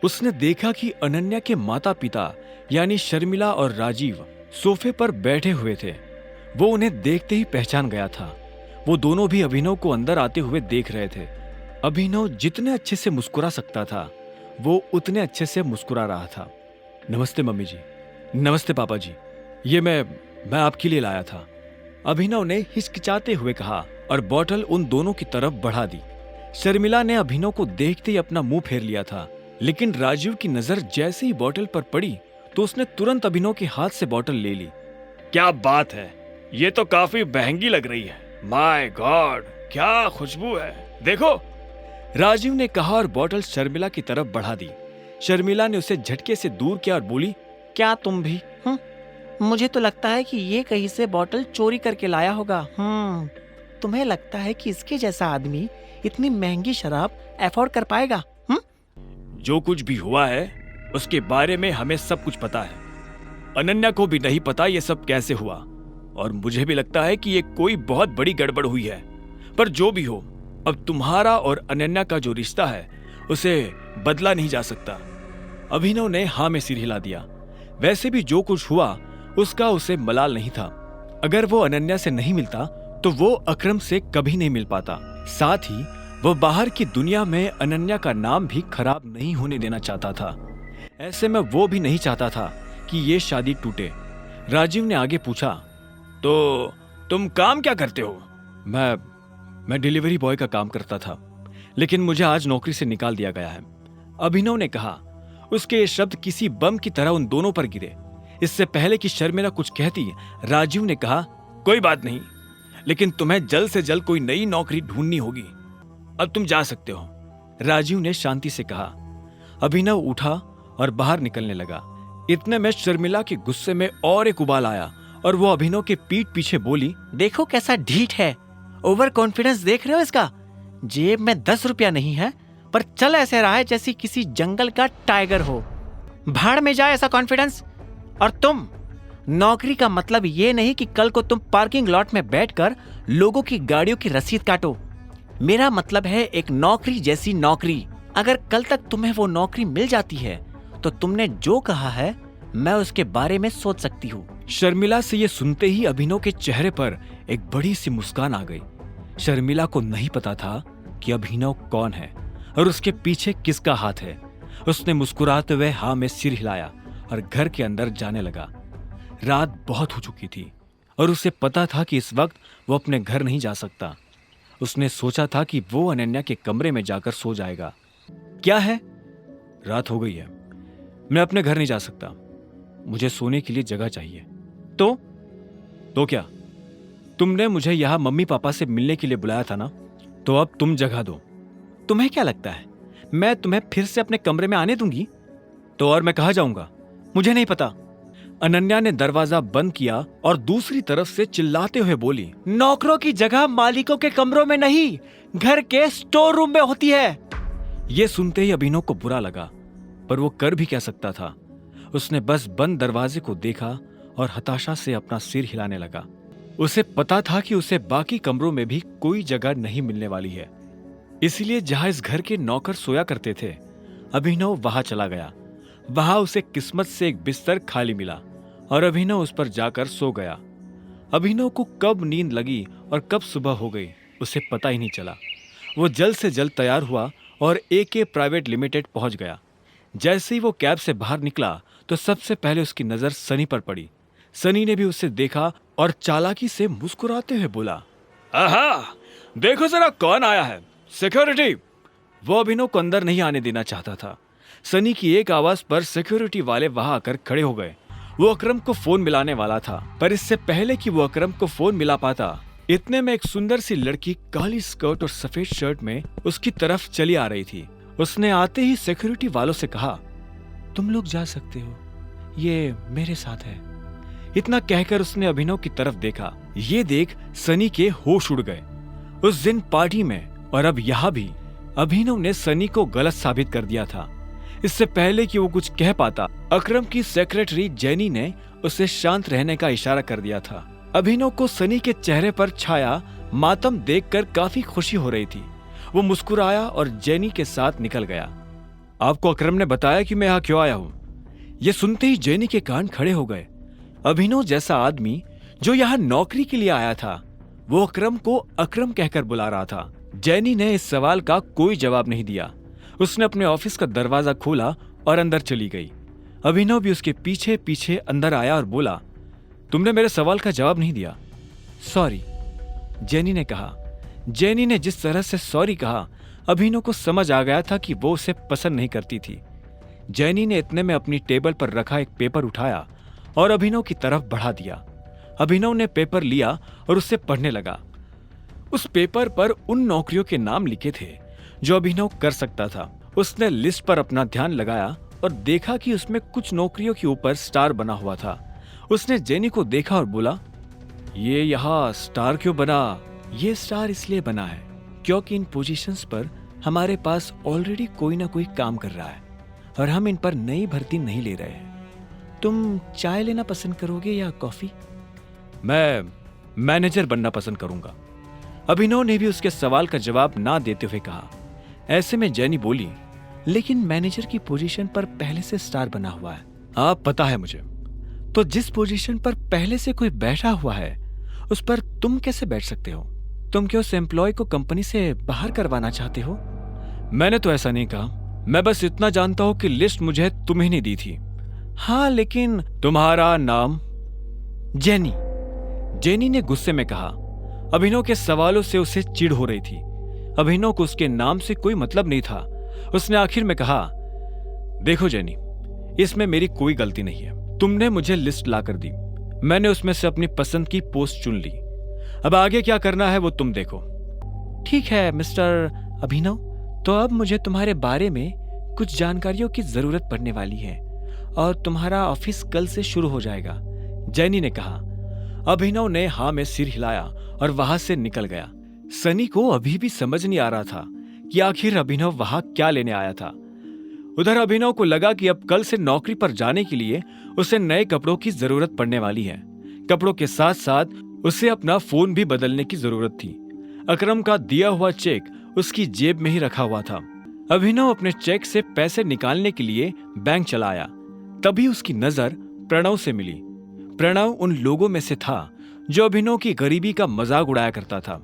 उसने देखा कि अनन्या के माता पिता यानी शर्मिला और राजीव सोफे पर बैठे हुए थे। वो उन्हें देखते ही पहचान गया था। वो दोनों भी अभिनव को अंदर आते हुए देख रहे थे। अभिनव जितने अच्छे से मुस्कुरा सकता था वो उतने अच्छे से मुस्कुरा रहा था। नमस्ते मम्मी जी। नमस्ते पापा जी, ये मैं आपके लिए लाया था, अभिनव ने हिचकिचाते हुए कहा और बोतल उन दोनों की तरफ बढ़ा दी। शर्मिला ने अभिनव को देखते ही अपना मुंह फेर लिया था, लेकिन राजीव की नजर जैसे ही बोतल पर पड़ी तो उसने तुरंत अभिनव के हाथ से बोतल ले ली। क्या बात है, ये तो काफी महंगी लग रही है। माय गॉड, क्या खुशबू है, देखो, राजीव ने कहा और बोतल शर्मिला की तरफ बढ़ा दी। शर्मिला ने उसे झटके से दूर किया और बोली, क्या तुम भी? मुझे तो लगता है कि ये कहीं से बॉटल चोरी करके लाया होगा। तुम्हें लगता है कि इसके जैसा आदमी इतनी महंगी शराब अफोर्ड कर पाएगा? जो कुछ भी हुआ है उसके बारे में हमें सब कुछ पता है। अनन्या को भी नहीं पता ये सब कैसे हुआ, और मुझे भी लगता है कि ये कोई बहुत बड़ी गड़बड़ हुई है। पर जो भी हो, अब तुम्हारा और अनन्या का जो रिश्ता है उसे बदला नहीं जा सकता। अभिनव ने हाँ में सिर हिला दिया। वैसे भी जो कुछ हुआ उसका उसे मलाल नहीं था। अगर वो अनन्या से नहीं मिलता तो वो अकरम से कभी नहीं मिल पाता। साथ ही वो बाहर की दुनिया में अनन्या का नाम भी खराब नहीं होने देना चाहता था। ऐसे में वो भी नहीं चाहता था कि ये शादी टूटे। राजीव ने आगे पूछा, तो तुम काम क्या करते हो? मैं डिलीवरी बॉय का काम करता था, लेकिन मुझे आज नौकरी से निकाल दिया गया है। अभिनव ने कहा। उसके ये शब्द किसी बम की तरह उन दोनों पर गिरे। इससे पहले कि शर्मिला कुछ कहती, राजीव ने कहा, कोई बात नहीं, लेकिन तुम्हें जल्द से जल्द कोई नई नौकरी ढूंढनी होगी। अब तुम जा सकते हो, राजीव ने शांति से कहा। अभिनव उठा और बाहर निकलने लगा। इतने में शर्मिला के गुस्से में और एक उबाल आया और वो अभिनव के पीठ पीछे बोली, देखो कैसा ढीठ है, ओवर कॉन्फिडेंस देख रहे हो इसका? जेब में 10 रुपया नहीं है पर चल ऐसे रहा है जैसे किसी जंगल का टाइगर हो। भाड़ में जाए ऐसा कॉन्फिडेंस। और तुम, नौकरी का मतलब ये नहीं कि कल को तुम पार्किंग लॉट में बैठकर लोगों की गाड़ियों की रसीद काटो। मेरा मतलब है एक नौकरी जैसी नौकरी। अगर कल तक तुम्हें वो नौकरी मिल जाती है तो तुमने जो कहा है मैं उसके बारे में सोच सकती हूँ। शर्मिला से ये सुनते ही अभिनव के चेहरे पर एक बड़ी सी मुस्कान आ गई। शर्मिला को नहीं पता था कि अभिनव कौन है और उसके पीछे किसका हाथ है। उसने मुस्कुराते हुए हाँ में सिर हिलाया और घर के अंदर जाने लगा। रात बहुत हो चुकी थी और उसे पता था कि इस वक्त वो अपने घर नहीं जा सकता। उसने सोचा था कि वो अनन्या के कमरे में जाकर सो जाएगा। क्या है, रात हो गई है, मैं अपने घर नहीं जा सकता, मुझे सोने के लिए जगह चाहिए। तो क्या, तुमने मुझे यहां मम्मी पापा से मिलने के लिए बुलाया था ना, तो अब तुम जगह दो। तुम्हें क्या लगता है मैं तुम्हें फिर से अपने कमरे में आने दूंगी? तो और मैं कहाँ जाऊंगा? मुझे नहीं पता। अनन्या ने दरवाजा बंद किया और दूसरी तरफ से चिल्लाते हुए बोली, नौकरों की जगह मालिकों के कमरों में नहीं, घर के स्टोर रूम में होती है। ये सुनते ही अभिनव को बुरा लगा, पर वो कर भी क्या सकता था। उसने बस बंद दरवाजे को देखा और हताशा से अपना सिर हिलाने लगा। उसे पता था कि उसे बाकी कमरों में भी कोई जगह नहीं मिलने वाली है, इसलिए जहां इस घर के नौकर सोया करते थे अभिनव वहां चला गया। वहां उसे किस्मत से एक बिस्तर खाली मिला और अभिनव उस पर जाकर सो गया। अभिनव को कब नींद लगी और कब सुबह हो गई उसे पता ही नहीं चला। वो जल्द से जल्द तैयार हुआ और AK प्राइवेट लिमिटेड पहुंच गया। जैसे ही वो कैब से बाहर निकला तो सबसे पहले उसकी नजर सनी पर पड़ी। सनी ने भी उसे देखा और चालाकी से मुस्कुराते हुए बोला, आहा, देखो जरा कौन आया है, सिक्योरिटी। वो अभिनव को अंदर नहीं आने देना चाहता था। सनी की एक आवाज पर सिक्योरिटी वाले वहां आकर खड़े हो गए। वो अकरम को फोन मिलाने वाला था, पर इससे पहले कि वो अकरम को फोन मिला पाता, इतने में एक सुंदर सी लड़की काली स्कर्ट और सफेद शर्ट में उसकी तरफ चली आ रही थी। उसने आते ही सिक्योरिटी वालों से कहा, तुम लोग जा सकते हो, ये मेरे साथ है। इतना कहकर उसने अभिनव की तरफ देखा। ये देख सनी के होश उड़ गए। उस दिन पार्टी में और अब यहाँ भी अभिनव ने सनी को गलत साबित कर दिया था। इससे पहले कि वो कुछ कह पाता, अकरम की सेक्रेटरी जेनी ने उसे शांत रहने का इशारा कर दिया था। अभिनव को सनी के चेहरे पर छाया मातम देखकर काफी खुशी हो रही थी। वो मुस्कुराया और जेनी के साथ निकल गया। आपको अकरम ने बताया कि मैं यहाँ क्यों आया हूँ? ये सुनते ही जेनी के कान खड़े हो गए। अभिनव जैसा आदमी जो यहाँ नौकरी के लिए आया था, वो अकरम को अकरम कहकर बुला रहा था। जेनी ने इस सवाल का कोई जवाब नहीं दिया। उसने अपने ऑफिस का दरवाजा खोला और अंदर चली गई। अभिनव भी उसके पीछे पीछे अंदर आया और बोला, तुमने मेरे सवाल का जवाब नहीं दिया। सॉरी, जेनी ने कहा। जेनी ने जिस तरह से सॉरी कहा, अभिनव को समझ आ गया था कि वो उसे पसंद नहीं करती थी। जेनी ने इतने में अपनी टेबल पर रखा एक पेपर उठाया और अभिनव की तरफ बढ़ा दिया। अभिनव ने पेपर लिया और उससे पढ़ने लगा। उस पेपर पर उन नौकरियों के नाम लिखे थे जो अभिनव कर सकता था। उसने लिस्ट पर अपना ध्यान लगाया और देखा कि उसमें कुछ नौकरियों के ऊपर स्टार बना हुआ था। उसने जेनी को देखा और बोला, ये यहाँ स्टार क्यों बना? ये स्टार इसलिए बना है क्योंकि इन पोजीशंस पर हमारे पास ऑलरेडी कोई ना कोई काम कर रहा है और हम इन पर नई भर्ती नहीं ले रहे हैं। तुम चाय लेना पसंद करोगे या कॉफी? मैं मैनेजर बनना पसंद करूंगा। अभिनव ने भी उसके सवाल का जवाब ना देते हुए कहा। ऐसे में जेनी बोली, लेकिन मैनेजर की पोजीशन पर पहले से स्टार बना हुआ है। आप पता है मुझे। तो जिस पोजीशन पर पहले से कोई बैठा हुआ है उस पर तुम कैसे बैठ सकते हो? तुम क्या उस एम्प्लॉय को कंपनी से बाहर करवाना चाहते हो? मैंने तो ऐसा नहीं कहा। मैं बस इतना जानता हूं कि लिस्ट मुझे तुम्हें नहीं दी थी। हाँ, लेकिन तुम्हारा नाम? जेनी। जेनी ने गुस्से में कहा। अभिनव के सवालों से उसे चिढ़ हो रही थी। अभिनव को उसके नाम से कोई मतलब नहीं था। उसने आखिर में कहा, देखो जेनी, इसमें मेरी कोई गलती नहीं है। तुमने मुझे लिस्ट लाकर दी, मैंने उसमें से अपनी पसंद की पोस्ट चुन ली। अब आगे क्या करना है वो तुम देखो। ठीक है मिस्टर अभिनव, तो अब मुझे तुम्हारे बारे में कुछ जानकारियों की जरूरत पड़ने वाली है और तुम्हारा ऑफिस कल से शुरू हो जाएगा, जेनी ने कहा। अभिनव ने हाँ में सिर हिलाया और वहां से निकल गया। सनी को अभी भी समझ नहीं आ रहा था कि आखिर अभिनव वहां क्या लेने आया था। उधर अभिनव को लगा कि अब कल से नौकरी पर जाने के लिए उसे नए कपड़ों की जरूरत पड़ने वाली है। कपड़ों के साथ साथ उसे अपना फोन भी बदलने की जरूरत थी। अकरम का दिया हुआ चेक उसकी जेब में ही रखा हुआ था। अभिनव अपने चेक से पैसे निकालने के लिए बैंक चला आया। तभी उसकी नजर प्रणव से मिली। प्रणव उन लोगों में से था जो अभिनव की गरीबी का मजाक उड़ाया करता था।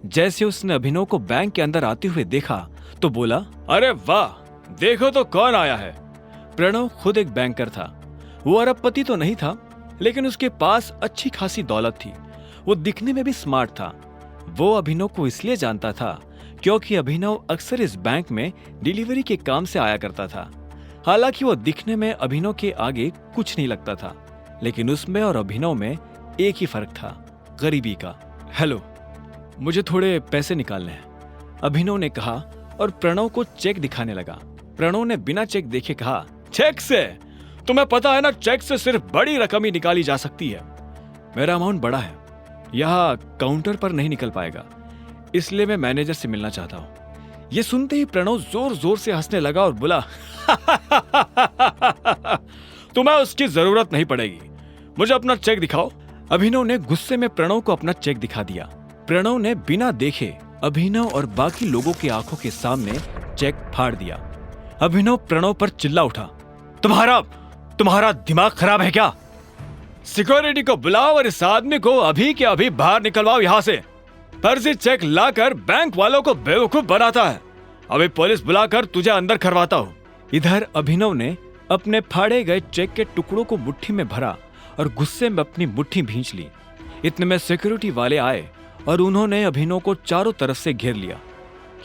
जैसे उसने अभिनव को बैंक के अंदर आते हुए देखा तो बोला, अरे वाह, देखो तो कौन आया है। प्रणव खुद एक बैंकर था। वो अरबपति तो नहीं था, लेकिन उसके पास अच्छी खासी दौलत थी। वो दिखने में भी स्मार्ट था। वो अभिनव को इसलिए जानता था क्योंकि अभिनव अक्सर इस बैंक में डिलीवरी के काम से आया करता था। हालांकि वो दिखने में अभिनव के आगे कुछ नहीं लगता था, लेकिन उसमें और अभिनव में एक ही फर्क था, गरीबी का। हेलो, मुझे थोड़े पैसे निकालने हैं, अभिनव ने कहा और प्रणव को चेक दिखाने लगा। प्रणव ने बिना चेक देखे कहा, चेक से? तुम्हें पता है ना, चेक से सिर्फ बड़ी रकम ही निकाली जा सकती है। मेरा अमाउंट बड़ा है, यहाँ काउंटर पर नहीं निकल पाएगा, इसलिए मैं मैनेजर से मिलना चाहता हूँ। ये सुनते ही प्रणव जोर जोर से हंसने लगा और बोला, तुम्हें उसकी जरूरत नहीं पड़ेगी, मुझे अपना चेक दिखाओ। अभिनव ने गुस्से में प्रणव को अपना चेक दिखा दिया। प्रणव ने बिना देखे अभिनव और बाकी लोगों की आंखों के सामने चेक फाड़ दिया। अभिनव प्रणव पर चिल्ला उठा, तुम्हारा दिमाग खराब है क्या? सिक्योरिटी को बुलाओ और इस आदमी को अभी के अभी बाहर निकलवाओ यहाँ से। फर्जी चेक लाकर बैंक वालों को बेवकूफ बनाता है। अभी पुलिस बुलाकर तुझे अंदर करवाता हूँ। इधर अभिनव ने अपने फाड़े गए चेक के टुकड़ों को मुट्ठी में भरा और गुस्से में अपनी मुट्ठी भींच ली। इतने में सिक्योरिटी वाले आए और उन्होंने अभिनव को चारों तरफ से घेर लिया।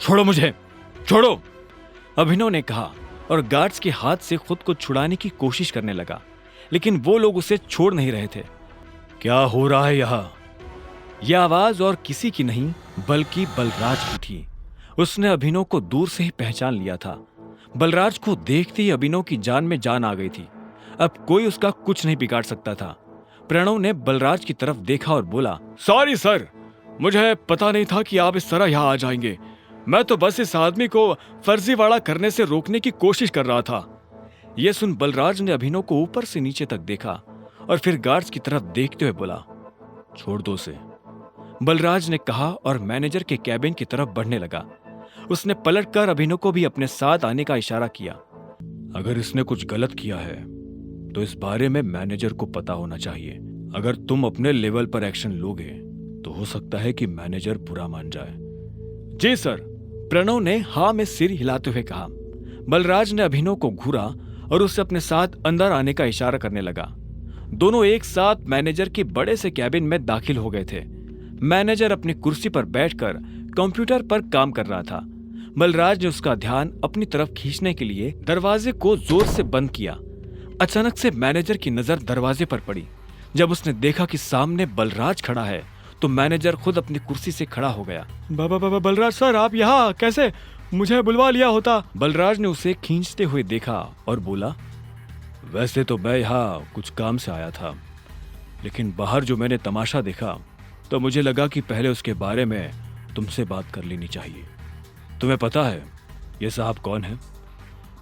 छोड़ो मुझे, छोड़ो, अभिनव ने कहा और गार्ड्स के हाथ से खुद को छुड़ाने की कोशिश करने लगा, लेकिन वो लोग उसे छोड़ नहीं रहे थे। क्या हो रहा है यहाँ? यह आवाज और किसी की नहीं बल्कि बलराज की थी। उसने अभिनव को दूर से ही पहचान लिया था। बलराज को देखते ही अभिनव की जान में जान आ गई थी। अब कोई उसका कुछ नहीं बिगाड़ सकता था। प्रणव ने बलराज की तरफ देखा और बोला, सॉरी सर, मुझे पता नहीं था कि आप इस तरह यहाँ आ जाएंगे। मैं तो बस इस आदमी को फर्जीवाड़ा करने से रोकने की कोशिश कर रहा था। यह सुन बलराज ने अभिनव को ऊपर से नीचे तक देखा और फिर गार्ड्स की तरफ देखते हुए बोला, छोड़ दो उसे, बलराज ने कहा और मैनेजर के कैबिन की तरफ बढ़ने लगा। उसने पलटकर अभिनव को भी अपने साथ आने का इशारा किया। अगर इसने कुछ गलत किया है तो इस बारे में मैनेजर को पता होना चाहिए। अगर तुम अपने लेवल पर एक्शन लोगे तो हो सकता है कि मैनेजर बुरा मान जाए। जी सर, प्रणव ने हाँ में सिर हिलाते हुए कहा। बलराज ने अभिनव को घूरा और उसे अपने साथ अंदर आने का इशारा करने लगा। दोनों एक साथ मैनेजर के बड़े से कैबिन में दाखिल हो गए थे। मैनेजर अपनी कुर्सी पर बैठकर कंप्यूटर पर काम कर रहा था। बलराज ने उसका ध्यान अपनी तरफ खींचने के लिए दरवाजे को जोर से बंद किया। अचानक से मैनेजर की नजर दरवाजे पर पड़ी। जब उसने देखा कि सामने बलराज खड़ा है तो मैनेजर खुद अपनी कुर्सी से खड़ा हो गया। बलराज सर, आप यहाँ कैसे? मुझे बुलवा लिया होता। बलराज ने उसे खींचते हुए देखा और बोला, वैसे तो मैं यहाँ कुछ काम से आया था, लेकिन बाहर जो मैंने तमाशा देखा तो मुझे लगा कि पहले उसके बारे में तुमसे बात कर लेनी चाहिए। तुम्हें पता है ये साहब कौन है?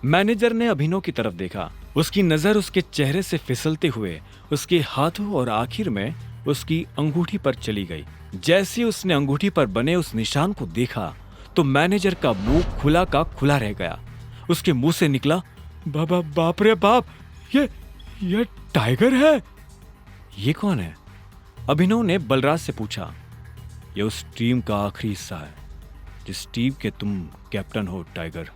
मैनेजर ने अभिनव की तरफ देखा। उसकी नजर उसके चेहरे से फिसलते हुए उसके हाथों और आखिर में उसकी अंगूठी पर चली गई। जैसे उसने अंगूठी पर बने उस निशान को देखा तो मैनेजर का मुंह खुला का खुला रह गया। उसके मुंह से निकला, बाप रे बाप, ये टाइगर है। ये कौन है? अभिनव ने बलराज से पूछा। ये उस टीम का आखिरी हिस्सा है जिस टीम के तुम कैप्टन हो टाइगर।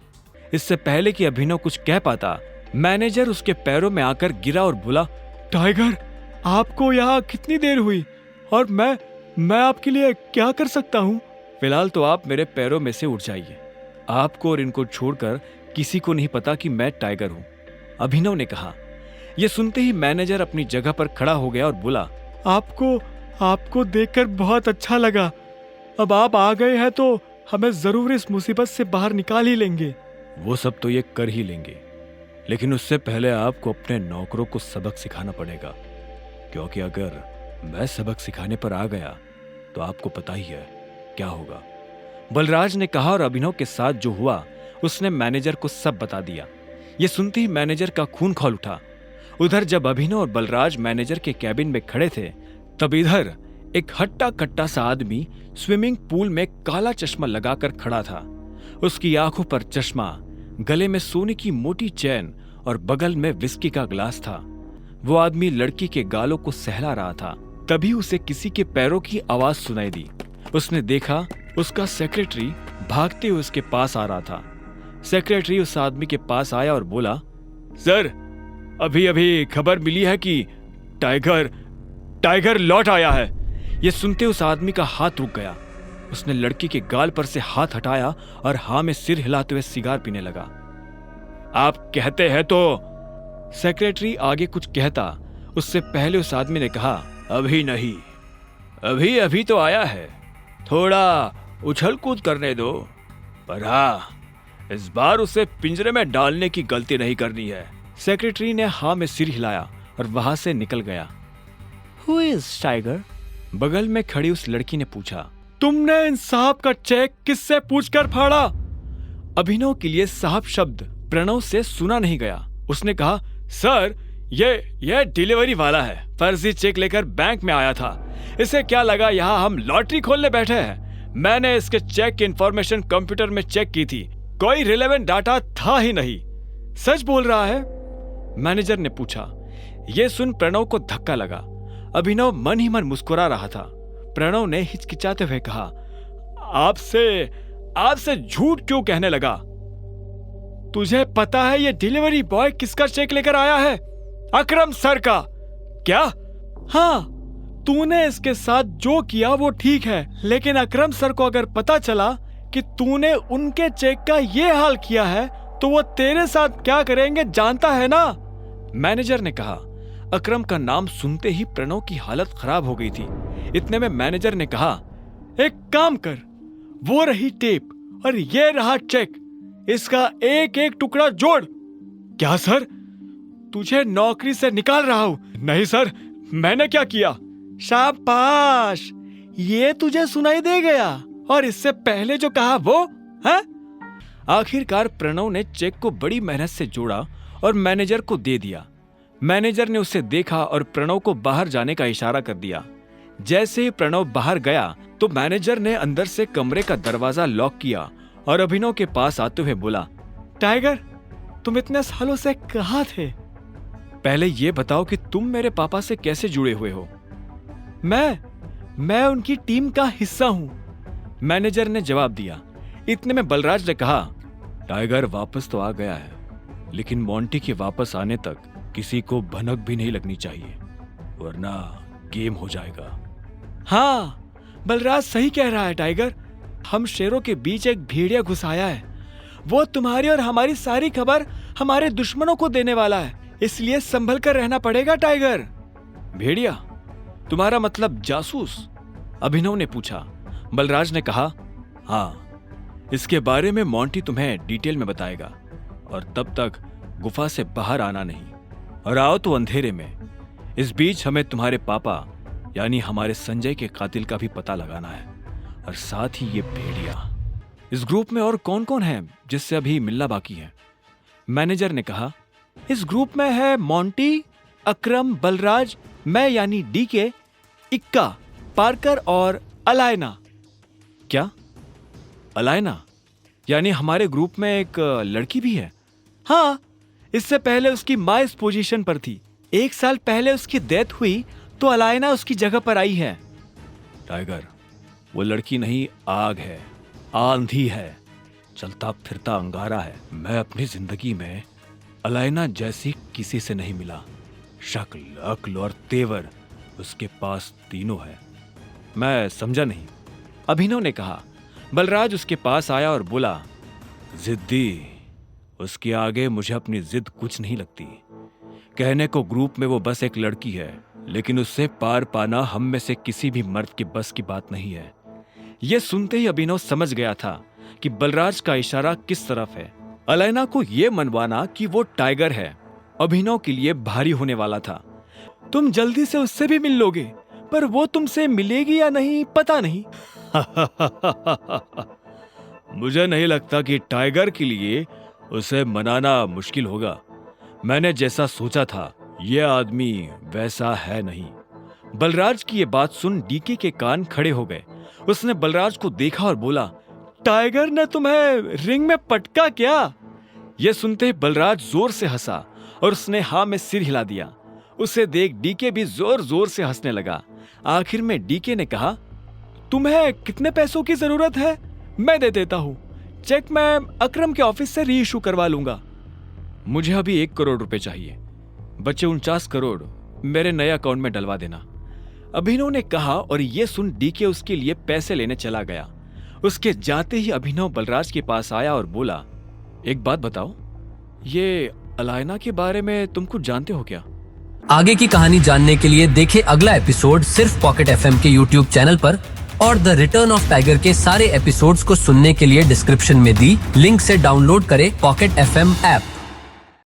इससे पहले कि अभिनव कुछ कह पाता, मैनेजर उसके पैरों में आकर गिरा और बोला, टाइगर, आपको यहाँ कितनी देर हुई और मैं आपके लिए क्या कर सकता हूँ? फिलहाल तो आप मेरे पैरों में से उठ जाइए। आपको और इनको छोड़कर किसी को नहीं पता कि मैं टाइगर हूँ, अभिनव ने कहा। यह सुनते ही मैनेजर अपनी जगह पर खड़ा हो गया और बोला, आपको देखकर बहुत अच्छा लगा। अब आप आ गए हैं तो हमें जरूर इस मुसीबत से बाहर निकाल ही लेंगे। वो सब तो ये कर ही लेंगे, लेकिन उससे पहले आपको अपने नौकरों को सबक सिखाना पड़ेगा, क्योंकि अगर मैं सबक सिखाने पर आ गया तो आपको पता ही है क्या होगा। बलराज ने कहा और अभिनव के साथ जो हुआ उसने मैनेजर को सब बता दिया। ये सुनते ही मैनेजर का खून खौल उठा। उधर जब अभिनव और बलराज मैनेजर के कैबिन में खड़े थे, तब इधर एक हट्टा कट्टा सा आदमी स्विमिंग पूल में काला चश्मा लगाकर खड़ा था। उसकी आंखों पर चश्मा, गले में सोने की मोटी चैन और बगल में विस्की का ग्लास था। वो आदमी लड़की के गालों को सहला रहा था। तभी उसे किसी के पैरों की आवाज सुनाई दी। उसने देखा उसका सेक्रेटरी भागते हुए उसके पास आ रहा था। सेक्रेटरी उस आदमी के पास आया और बोला, सर, अभी खबर मिली है कि टाइगर लौट आया है। यह सुनते उस आदमी का हाथ रुक गया। उसने लड़की के गाल पर से हाथ हटाया और हाँ में सिर हिलाते हुए सिगार पीने लगा। आप कहते हैं तो? सेक्रेटरी आगे कुछ कहता उससे पहले उस आदमी ने कहा, अभी नहीं, अभी तो आया है, थोड़ा उछल कूद करने दो, पर हाँ, इस बार उसे पिंजरे में डालने की गलती नहीं करनी है। सेक्रेटरी ने हाँ में सिर हिलाया और वहां से निकल गया। Who is Tiger? बगल में खड़ी उस लड़की ने पूछा, तुमने इन साहब का चेक किससे पूछकर फाड़ा? अभिनव के लिए साहब शब्द प्रणव से सुना नहीं गया। उसने कहा, सर, ये डिलीवरी वाला है, फर्जी चेक लेकर बैंक में आया था। इसे क्या लगा यहाँ हम लॉटरी खोलने बैठे हैं? मैंने इसके चेक की इंफॉर्मेशन कंप्यूटर में चेक की थी, कोई रिलेवेंट डाटा था ही नहीं। सच बोल रहा है? मैनेजर ने पूछा। यह सुन प्रणव को धक्का लगा। अभिनव मन ही मन मुस्कुरा रहा था। प्रणव ने हिचकिचाते हुए कहा, आपसे झूठ क्यों कहने लगा? तुझे पता है ये डिलीवरी बॉय किसका चेक लेकर आया है? अकरम सर का। क्या? हाँ, तूने इसके साथ जो किया वो ठीक है, लेकिन अकरम सर को अगर पता चला कि तूने उनके चेक का ये हाल किया है तो वो तेरे साथ क्या करेंगे जानता है ना? मैनेजर ने कहा। अकरम का नाम सुनते ही प्रणव की हालत खराब हो गई थी। इतने में मैनेजर ने कहा, एक काम कर, वो रही टेप और ये रहा चेक, इसका एक एक टुकड़ा जोड़। क्या सर, तुझे नौकरी से निकाल रहा हूं? नहीं सर, मैंने क्या किया? शाबाश, ये तुझे सुनाई दे गया, और इससे पहले जो कहा वो है? आखिरकार प्रणव ने चेक को बड़ी मेहनत से जोड़ा और मैनेजर को दे दिया। मैनेजर ने उसे देखा और प्रणव को बाहर जाने का इशारा कर दिया। जैसे ही प्रणव बाहर गया तो मैनेजर ने अंदर से कमरे का दरवाजा लॉक किया और अभिनव के पास आते हुए बोला, टाइगर, तुम इतने सालों से कहाँ थे? पहले ये बताओ कि तुम मेरे पापा से कैसे जुड़े हुए हो? मैं उनकी टीम का हिस्सा हूं, मैनेजर ने जवाब दिया। इतने में बलराज ने कहा, टाइगर वापस तो आ गया है, लेकिन मोंटी के वापस आने तक किसी को भनक भी नहीं लगनी चाहिए, वरना गेम हो जाएगा। हाँ, बलराज सही कह रहा है टाइगर, हम शेरों के बीच एक भेड़िया घुस आया है। वो तुम्हारी और हमारी सारी खबर हमारे दुश्मनों को देने वाला है, इसलिए संभल कर रहना पड़ेगा टाइगर। भेड़िया? तुम्हारा मतलब जासूस? अभिनव ने पूछा। बलराज ने कहा, हाँ, इसके बारे में मोंटी तुम्हें डिटेल में बताएगा, और तब तक गुफा से बाहर आना नहीं, और आओ तो अंधेरे में। इस बीच हमें तुम्हारे पापा यानी हमारे संजय के कातिल का भी पता लगाना है, और साथ ही ये भेड़िया। इस ग्रुप में और कौन कौन है जिससे अभी मिलना बाकी है? मैनेजर ने कहा, इस ग्रुप में है मोंटी, अकरम, बलराज, मैं यानी डीके, इक्का, पार्कर और अलायना। क्या? अलायना? यानी हमारे ग्रुप में एक लड़की भी है? हाँ, इससे पहले उसकी माँ इस पोजीशन पर थी। 1 साल पहले उसकी डेथ हुई तो अलायना उसकी जगह पर आई है। टाइगर, वो लड़की नहीं, आग है, आंधी है, चलता फिरता अंगारा है। मैं अपनी जिंदगी में अलायना जैसी किसी से नहीं मिला। शक्ल, अक्ल और तेवर उसके पास तीनों है। मैं समझा नहीं। अभिनव ने कहा। बलराज उसके पास आया और बोला, जिद्दी, उसके आगे मुझे अपनी जिद कुछ नहीं लगती। कहने को ग्रुप में वो बस एक लड़की है, लेकिन उससे पार पाना हम में से किसी भी मर्द के बस की बात नहीं है। यह सुनते ही अभिनव समझ गया था कि बलराज का इशारा किस तरफ है। अलायना को यह मनवाना कि वो टाइगर है अभिनव के लिए भारी होने वाला था। तुम जल्दी से उससे भी मिल लोगे, पर वो तुमसे मिलेगी या नहीं पता नहीं। मुझे नहीं लगता कि टाइगर के लिए उसे मनाना मुश्किल होगा। मैंने जैसा सोचा था यह आदमी वैसा है नहीं। बलराज की यह बात सुन डीके के कान खड़े हो गए। उसने बलराज को देखा और बोला, टाइगर ने तुम्हें रिंग में पटका क्या? यह सुनते ही बलराज जोर से हंसा और उसने हाँ में सिर हिला दिया। उसे देख डीके भी जोर जोर से हंसने लगा। आखिर में डीके ने कहा, तुम्हें कितने पैसों की जरूरत है? मैं दे देता हूं। चेक मैं अकरम के ऑफिस से री इशू करवा लूंगा। मुझे अभी 1 करोड़ रुपए चाहिए, बचे 49 करोड़ मेरे नए अकाउंट में डलवा देना। अभिनव ने कहा और यह सुन डीके उसके लिए पैसे लेने चला गया। उसके जाते ही अभिनव बलराज के पास आया और बोला, एक बात बताओ, ये अलायना के बारे में तुम कुछ जानते हो क्या? आगे की कहानी जानने के लिए देखें अगला एपिसोड सिर्फ पॉकेट एफएम के YouTube चैनल पर, और द रिटर्न ऑफ टाइगर के सारे एपिसोड्स को सुनने के लिए डिस्क्रिप्शन में दी लिंक से डाउनलोड करें पॉकेट एफएम ऐप।